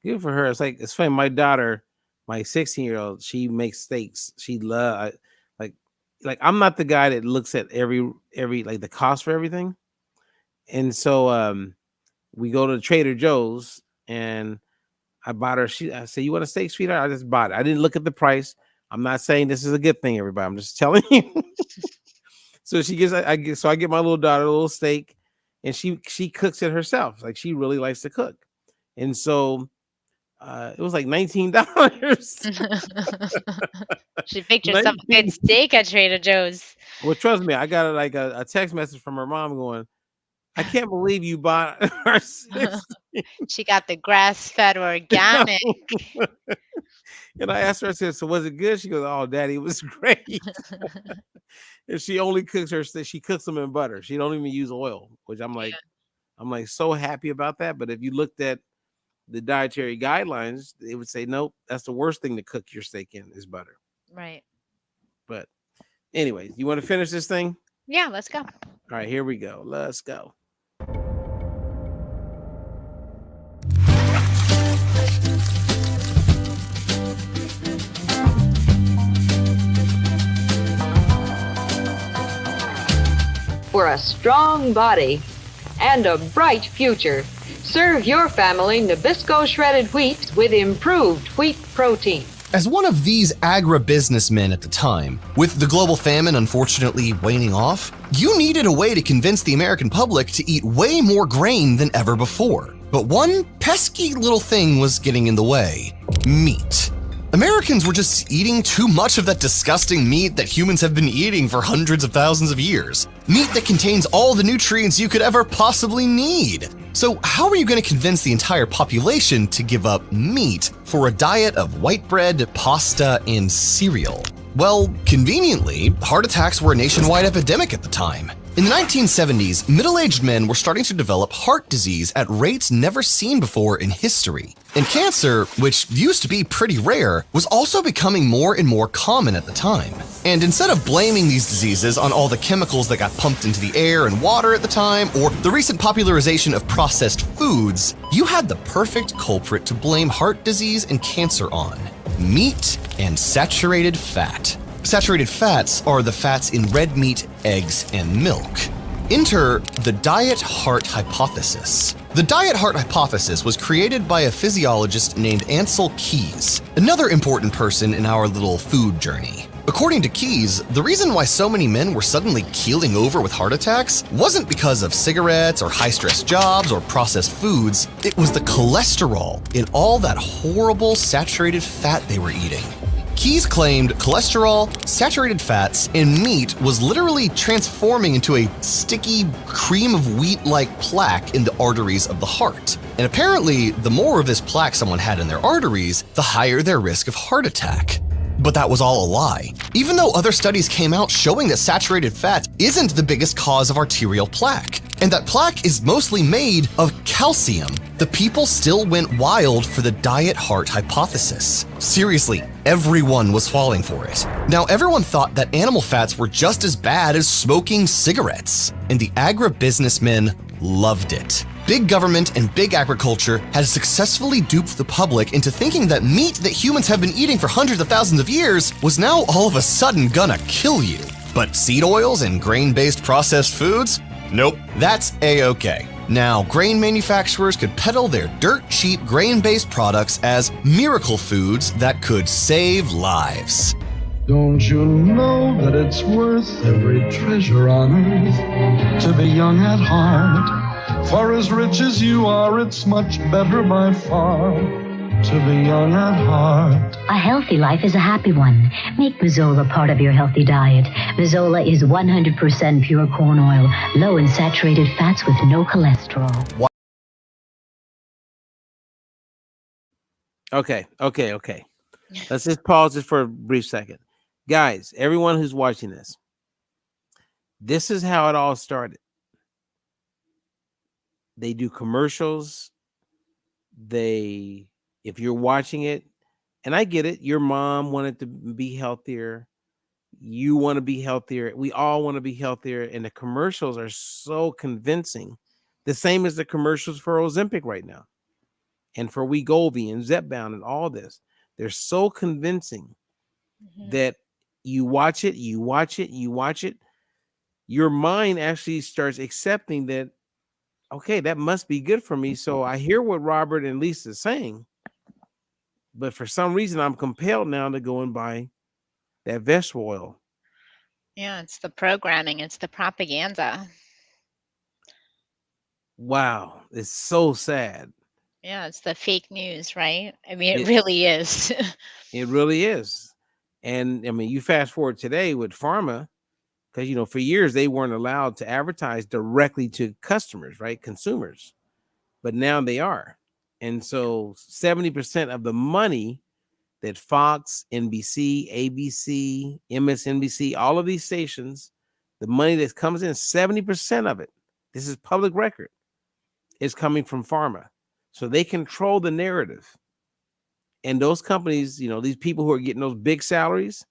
Good for her. It's funny. My daughter, my 16-year-old, she makes steaks. She like I'm not the guy that looks at every like the cost for everything. And so we go to Trader Joe's and I bought her. I said, "You want a steak, sweetheart?" I just bought it. I didn't look at the price. I'm not saying this is a good thing, everybody. I'm just telling you. So she gets, I get my little daughter a little steak, and she cooks it herself. Like she really likes to cook, and so it was like $19. She picked herself a good steak at Trader Joe's. Well, trust me, I got a text message from her mom going, "I can't believe you bought our sister." She got the grass-fed organic. And I asked her, I said, "So was it good?" She goes, "Oh, Daddy, it was great." And she only cooks she cooks them in butter. She don't even use oil, which I'm like so happy about that. But if you looked at the dietary guidelines, they would say, nope, that's the worst thing to cook your steak in is butter. Right. But anyways, you want to finish this thing? Yeah, let's go. All right, here we go. Let's go. For a strong body and a bright future, serve your family Nabisco shredded wheat with improved wheat protein. As one of these agribusinessmen at the time, with the global famine unfortunately waning off, you needed a way to convince the American public to eat way more grain than ever before. But one pesky little thing was getting in the way: meat. Americans were just eating too much of that disgusting meat that humans have been eating for hundreds of thousands of years. Meat that contains all the nutrients you could ever possibly need. So how are you going to convince the entire population to give up meat for a diet of white bread, pasta, and cereal? Well, conveniently, heart attacks were a nationwide epidemic at the time. In the 1970s, middle-aged men were starting to develop heart disease at rates never seen before in history. And cancer, which used to be pretty rare, was also becoming more and more common at the time. And instead of blaming these diseases on all the chemicals that got pumped into the air and water at the time, or the recent popularization of processed foods, you had the perfect culprit to blame heart disease and cancer on: meat and saturated fat. Saturated fats are the fats in red meat, eggs, and milk. Enter the diet heart hypothesis. The diet heart hypothesis was created by a physiologist named Ansel Keys, another important person in our little food journey. According to Keys, the reason why so many men were suddenly keeling over with heart attacks wasn't because of cigarettes or high-stress jobs or processed foods. It was the cholesterol in all that horrible saturated fat they were eating. Keys claimed cholesterol, saturated fats, and meat was literally transforming into a sticky cream of wheat-like plaque in the arteries of the heart. And apparently, the more of this plaque someone had in their arteries, the higher their risk of heart attack. But that was all a lie. Even though other studies came out showing that saturated fat isn't the biggest cause of arterial plaque, and that plaque is mostly made of calcium, the people still went wild for the diet heart hypothesis. Seriously, everyone was falling for it. Now, everyone thought that animal fats were just as bad as smoking cigarettes, and the agribusinessmen loved it. Big government and big agriculture had successfully duped the public into thinking that meat that humans have been eating for hundreds of thousands of years was now all of a sudden gonna kill you. But seed oils and grain-based processed foods? Nope, that's A-okay. Now, grain manufacturers could peddle their dirt-cheap grain-based products as miracle foods that could save lives. Don't you know that it's worth every treasure on earth to be young at heart? For as rich as you are, it's much better by far to be young at heart. A healthy life is a happy one. Make Mazola part of your healthy diet. Mazola is 100% pure corn oil, low in saturated fats with no cholesterol. Okay. Let's just pause this for a brief second. Guys, everyone who's watching this is how it all started. They do commercials. If you're watching it, and I get it, your mom wanted to be healthier. You want to be healthier. We all want to be healthier. And the commercials are so convincing. The same as the commercials for Ozempic right now. And for Wegovy and Zepbound and all this. They're so convincing that you watch it. Your mind actually starts accepting that, okay, that must be good for me. So I hear what Robert and Lisa is saying, but for some reason I'm compelled now to go and buy that vegetable oil. Yeah, it's the programming, it's the propaganda. Wow, it's so sad. Yeah, it's the fake news, right? I mean, it really is. It really is. And I mean, you fast forward today with pharma, because for years they weren't allowed to advertise directly to customers, right? Consumers. But now they are. And so 70% of the money that Fox, NBC, ABC, MSNBC, all of these stations, the money that comes in, 70% of it, this is public record, is coming from pharma. So they control the narrative. And those companies, these people who are getting those big salaries,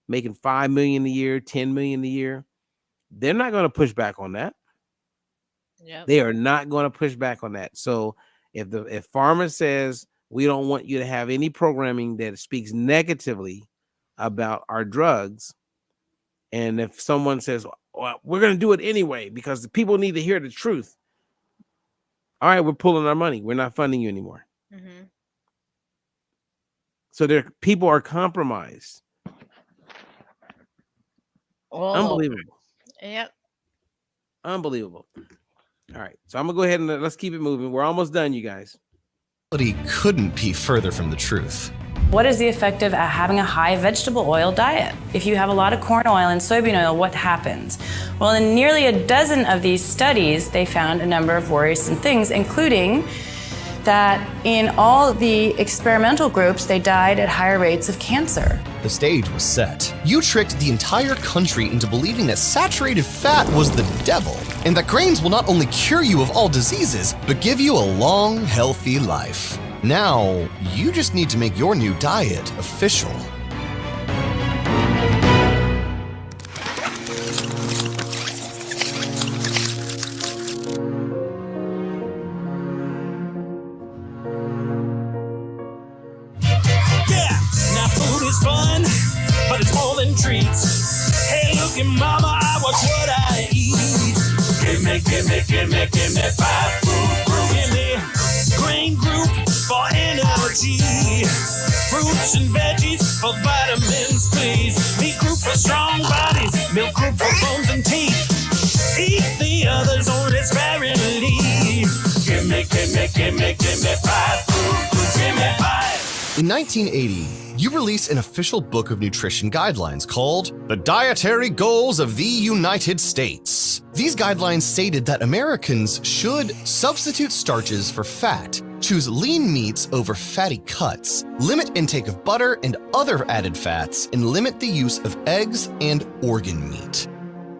making $5 million a year, $10 million a year, they're not going to push back on that. Yep. They are not going to push back on that. So if pharma says we don't want you to have any programming that speaks negatively about our drugs, and if someone says, well, we're going to do it anyway because the people need to hear the truth, all right, we're pulling our money. We're not funding you anymore. Mm-hmm. So people are compromised. Oh. Unbelievable. Yep. Unbelievable. All right. So I'm going to go ahead and let's keep it moving. We're almost done, you guys. Couldn't be further from the truth. What is the effect of having a high vegetable oil diet? If you have a lot of corn oil and soybean oil, what happens? Well, in nearly a dozen of these studies, they found a number of worrisome things, including that in all the experimental groups, they died at higher rates of cancer. The stage was set. You tricked the entire country into believing that saturated fat was the devil, and that grains will not only cure you of all diseases, but give you a long, healthy life. Now, you just need to make your new diet official. Fun, but it's more than treats. Hey, look at mama, I watch what I eat. Give me 5 food group. Give me grain group for energy. Fruits and veggies for vitamins, please. Meat group for strong bodies. Milk group for bones and teeth. Eat the others only sparingly. Give me 5 food groups. Give me 5. In 1980, you released an official book of nutrition guidelines called The Dietary Goals of the United States. These guidelines stated that Americans should substitute starches for fat, choose lean meats over fatty cuts, limit intake of butter and other added fats, and limit the use of eggs and organ meat.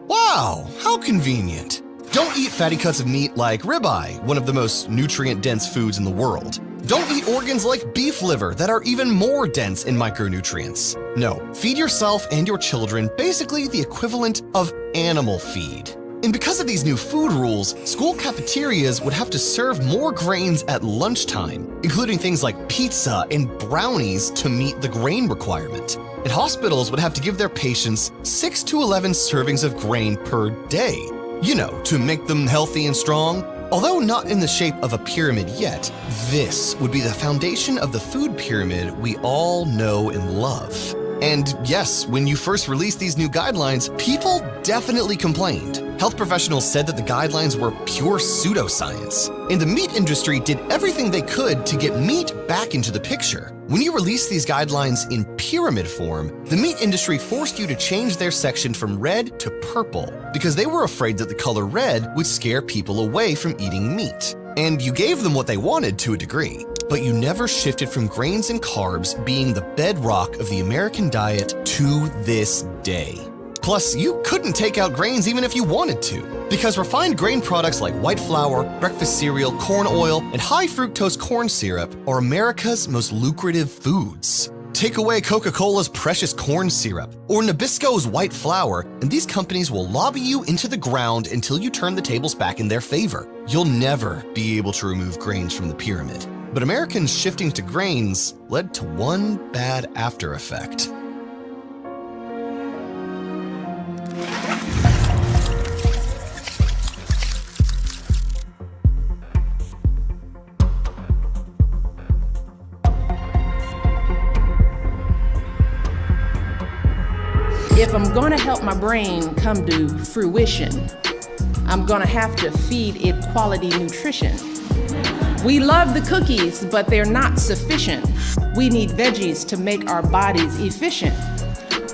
Wow, how convenient. Don't eat fatty cuts of meat like ribeye, one of the most nutrient-dense foods in the world. Don't eat organs like beef liver that are even more dense in micronutrients. No, feed yourself and your children basically the equivalent of animal feed. And because of these new food rules, school cafeterias would have to serve more grains at lunchtime, including things like pizza and brownies to meet the grain requirement. And hospitals would have to give their patients 6 to 11 servings of grain per day, you know, to make them healthy and strong. Although not in the shape of a pyramid yet, this would be the foundation of the food pyramid we all know and love. And yes, when you first released these new guidelines, people definitely complained. Health professionals said that the guidelines were pure pseudoscience. And the meat industry did everything they could to get meat back into the picture. When you released these guidelines in pyramid form, the meat industry forced you to change their section from red to purple because they were afraid that the color red would scare people away from eating meat. And you gave them what they wanted to a degree, but you never shifted from grains and carbs being the bedrock of the American diet to this day. Plus, you couldn't take out grains even if you wanted to, because refined grain products like white flour, breakfast cereal, corn oil, and high fructose corn syrup are America's most lucrative foods. Take away Coca-Cola's precious corn syrup or Nabisco's white flour, and these companies will lobby you into the ground until you turn the tables back in their favor. You'll never be able to remove grains from the pyramid. But Americans shifting to grains led to one bad after effect. If I'm gonna help my brain come to fruition, I'm gonna have to feed it quality nutrition. We love the cookies, but they're not sufficient. We need veggies to make our bodies efficient.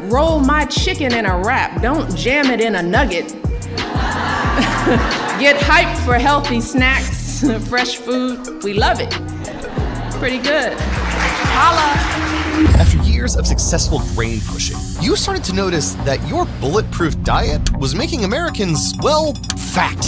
Roll my chicken in a wrap, don't jam it in a nugget. Get hyped for healthy snacks, fresh food, we love it. Pretty good. Holla! After years of successful grain pushing, you started to notice that your bulletproof diet was making Americans, well, fat.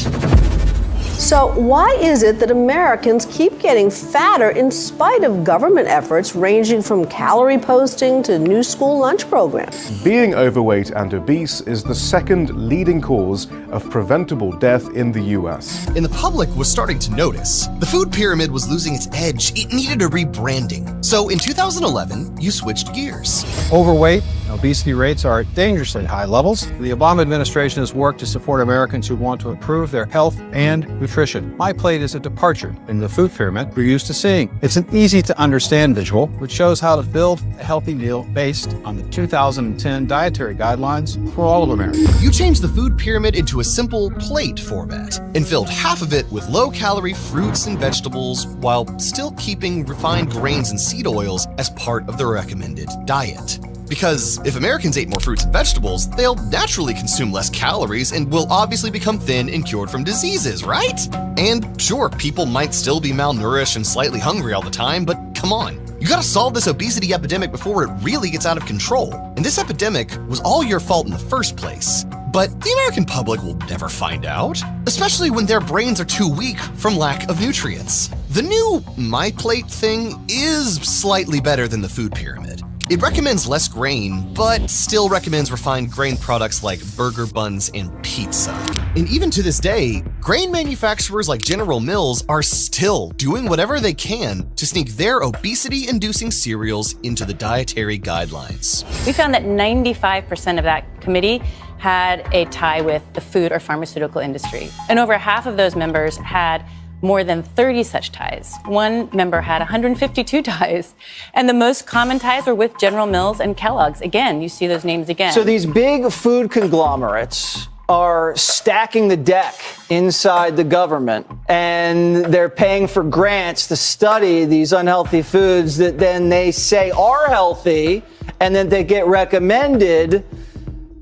So why is it that Americans keep getting fatter in spite of government efforts ranging from calorie posting to new school lunch programs? Being overweight and obese is the second leading cause of preventable death in the US. And the public was starting to notice. The food pyramid was losing its edge. It needed a rebranding. So in 2011, you switched gears. Overweight and obesity rates are at dangerously high levels. The Obama administration has worked to support Americans who want to improve their health and nutrition. My plate is a departure in the food pyramid we're used to seeing. It's an easy to understand visual, which shows how to build a healthy meal based on the 2010 dietary guidelines for all of America. You changed the food pyramid into a simple plate format and filled half of it with low-calorie fruits and vegetables while still keeping refined grains and seed oils as part of the recommended diet. Because if Americans ate more fruits and vegetables, they'll naturally consume less calories and will obviously become thin and cured from diseases, right? And sure, people might still be malnourished and slightly hungry all the time, but come on. You gotta solve this obesity epidemic before it really gets out of control. And this epidemic was all your fault in the first place. But the American public will never find out, especially when their brains are too weak from lack of nutrients. The new My Plate thing is slightly better than the food pyramid. It recommends less grain, but still recommends refined grain products like burger buns and pizza. And even to this day, grain manufacturers like General Mills are still doing whatever they can to sneak their obesity-inducing cereals into the dietary guidelines. We found that 95% of that committee had a tie with the food or pharmaceutical industry. And over half of those members had more than 30 such ties. One member had 152 ties. And the most common ties were with General Mills and Kellogg's. Again, you see those names again. So these big food conglomerates are stacking the deck inside the government, and they're paying for grants to study these unhealthy foods that then they say are healthy, and then they get recommended,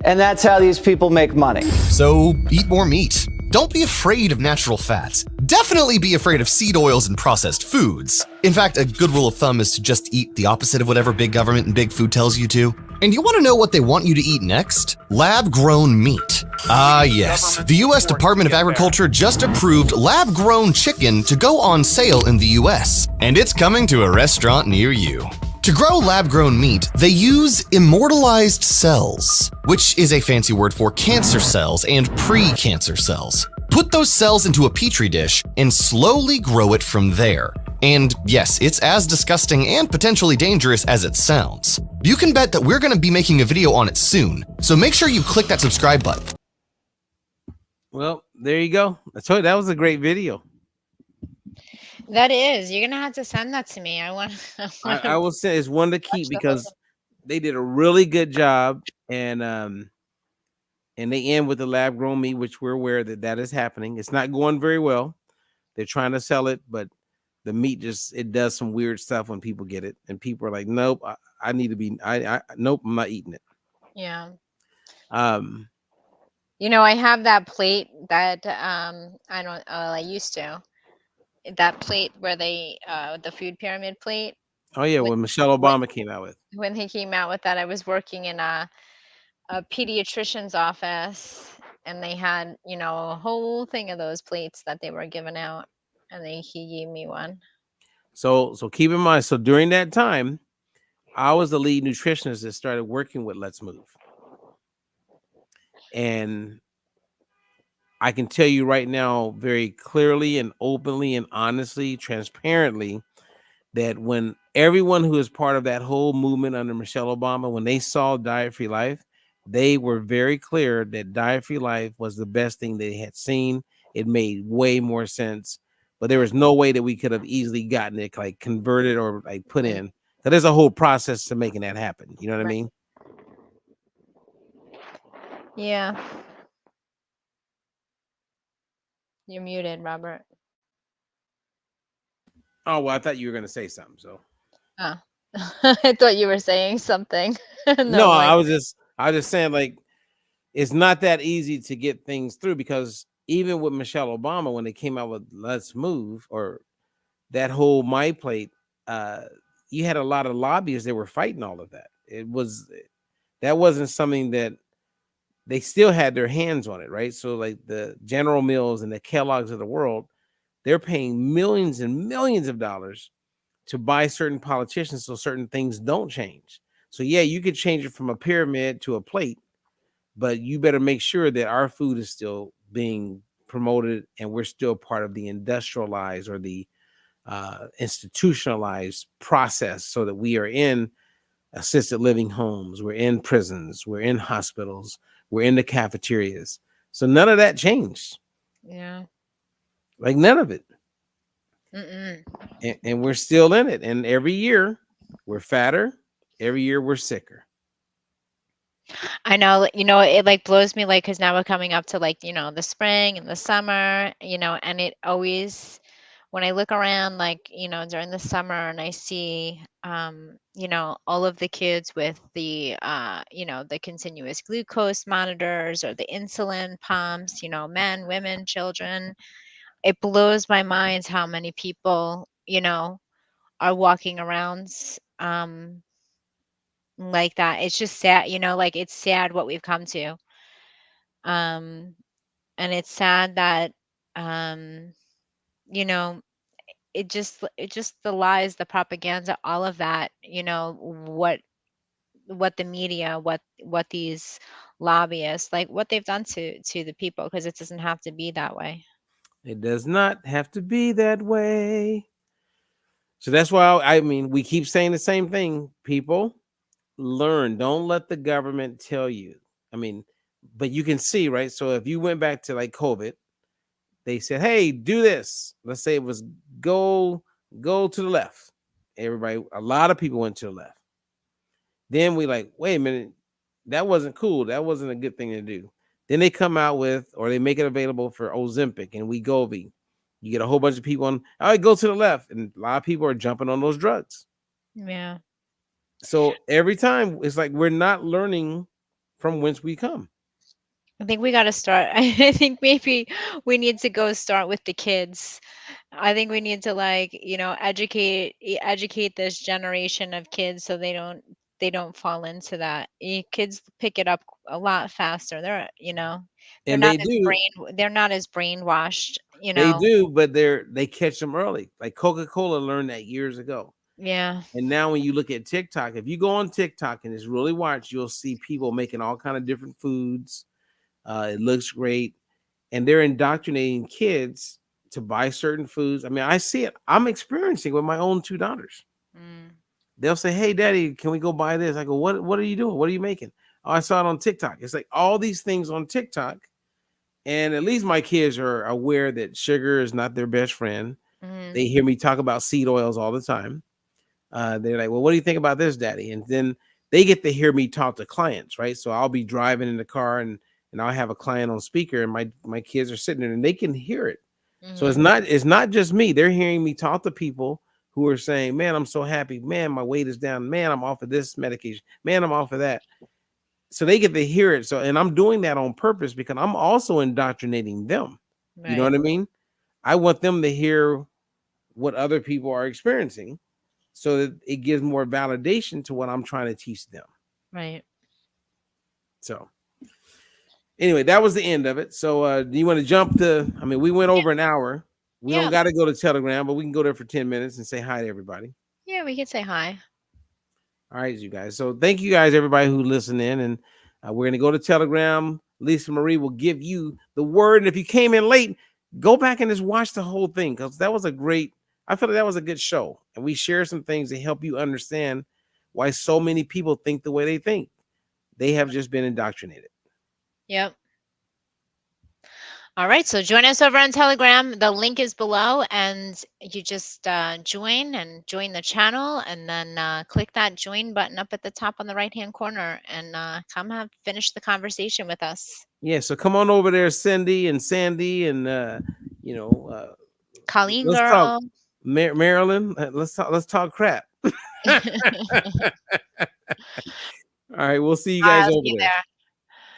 and that's how these people make money. So eat more meat. Don't be afraid of natural fats. Definitely be afraid of seed oils and processed foods. In fact, a good rule of thumb is to just eat the opposite of whatever big government and big food tells you to. And you want to know what they want you to eat next? Lab-grown meat. Ah, yes. The U.S. Department of Agriculture just approved lab-grown chicken to go on sale in the U.S., and it's coming to a restaurant near you. To grow lab-grown meat, they use immortalized cells, which is a fancy word for cancer cells and pre-cancer cells. Put those cells into a petri dish and slowly grow it from there. And yes, it's as disgusting and potentially dangerous as it sounds. You can bet that we're going to be making a video on it soon, so make sure you click that subscribe button. Well, there you go. I told you that was a great video. That is. You're gonna have to send that to me. I want. I will say it's one to keep because they did a really good job, and they end with the lab grown meat, which we're aware that is happening. It's not going very well. They're trying to sell it, but the meat it does some weird stuff when people get it, and people are like, nope, I need to be, nope, I'm not eating it. Yeah. I have that plate that I don't. I used to. That plate where they the food pyramid plate. Oh yeah, when Michelle Obama came out with. When he came out with that, I was working in a pediatrician's office, and they had a whole thing of those plates that they were giving out, and he gave me one. So keep in mind. So during that time, I was the lead nutritionist that started working with Let's Move, and I can tell you right now very clearly and openly and honestly, transparently, that when everyone who is part of that whole movement under Michelle Obama, when they saw Diet-Free Life, they were very clear that Diet-Free Life was the best thing they had seen. It made way more sense, but there was no way that we could have easily gotten it like converted or like put in. So there's a whole process to making that happen. You know what I mean? Yeah. You're muted, Robert. Oh, well, I thought you were going to say something. So. Oh. I thought you were saying something. No, I was just saying, like, it's not that easy to get things through because even with Michelle Obama, when they came out with Let's Move or that whole My Plate, you had a lot of lobbyists that were fighting all of that. That wasn't something that they still had their hands on it, right? So like the General Mills and the Kellogg's of the world, they're paying millions and millions of dollars to buy certain politicians so certain things don't change. So yeah, you could change it from a pyramid to a plate, but you better make sure that our food is still being promoted and we're still part of the industrialized or the institutionalized process so that we are in assisted living homes, we're in prisons, we're in hospitals, we're in the cafeterias. So none of that changed. Yeah. Like none of it. Mm-mm. And we're still in it. And every year we're fatter. Every year we're sicker. I know, it like blows me, like, because now we're coming up to like, the spring and the summer, and it always, when I look around, like, during the summer and I see, all of the kids with the, the continuous glucose monitors or the insulin pumps, men, women, children, it blows my mind how many people, are walking around, like that. It's just sad, like it's sad what we've come to. And it's sad that, you know, it just the lies, the propaganda, all of that, what the media, what these lobbyists, like what they've done to the people, because it doesn't have to be that way. It does not have to be that way. So that's why I mean, we keep saying the same thing. People, learn. Don't let the government tell you. I mean, but you can see, right? So if you went back to like COVID, they said, hey, do this. Let's say it was go to the left. Everybody, a lot of people went to the left. Then we like, wait a minute, that wasn't cool. That wasn't a good thing to do. Then they come out with, or they make it available for Ozempic and Wegovy. You get a whole bunch of people on, all right, go to the left. And a lot of people are jumping on those drugs. Yeah. So every time it's like we're not learning from whence we come. I think we got to start. I think maybe we need to go start with the kids. I think we need to, like, educate this generation of kids so they don't they don't fall into that. Kids pick it up a lot faster. They're And not they as do. brainwashed, They do, but they catch them early. Like Coca-Cola learned that years ago. Yeah. And now when you look at TikTok, if you go on TikTok and just really watch, you'll see people making all kind of different foods. It looks great. And they're indoctrinating kids to buy certain foods. I mean, I see it. I'm experiencing it with my own 2 daughters. They'll say, "Hey, Daddy, can we go buy this?" I go, "What are you doing? What are you making?" "Oh, I saw it on TikTok." It's like all these things on TikTok. And at least my kids are aware that sugar is not their best friend. They hear me talk about seed oils all the time. They're like, "Well, what do you think about this, Daddy?" And then they get to hear me talk to clients, right? So I'll be driving in the car and I'll have a client on speaker, and my kids are sitting there and they can hear it. So it's not just me. They're hearing me talk to people who are saying, "Man, I'm so happy. Man, my weight is down. Man, I'm off of this medication. Man, I'm off of that." So they get to hear it. So, and I'm doing that on purpose because I'm also indoctrinating them. You know Right. what I mean? I want them to hear what other people are experiencing so that it gives more validation to what I'm trying to teach them. Right. So anyway, that was the end of it. So do you want to jump to, I mean, we went over an hour. We don't got to go to Telegram, but we can go there for 10 minutes and say hi to everybody. Yeah, we could say hi. All right, you guys. So thank you guys, everybody who listened in. And we're going to go to Telegram. Lisa Marie will give you the word. And if you came in late, go back and just watch the whole thing because that was I feel like that was a good show. And we share some things to help you understand why so many people think the way they think. They have just been indoctrinated. Yep. All right. So join us over on Telegram. The link is below, and you just join the channel, and then click that join button up at the top on the right-hand corner, and finish the conversation with us. Yeah. So come on over there, Cindy and Sandy, and Colleen let's girl. talk Marilyn. Let's talk crap. All right. We'll see you guys I'll over see you there.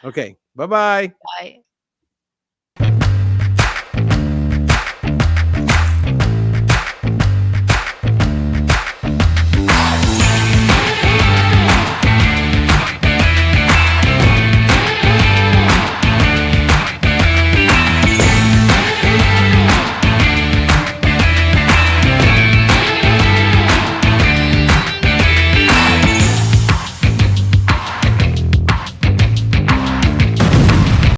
there. Okay. Bye-bye. Bye.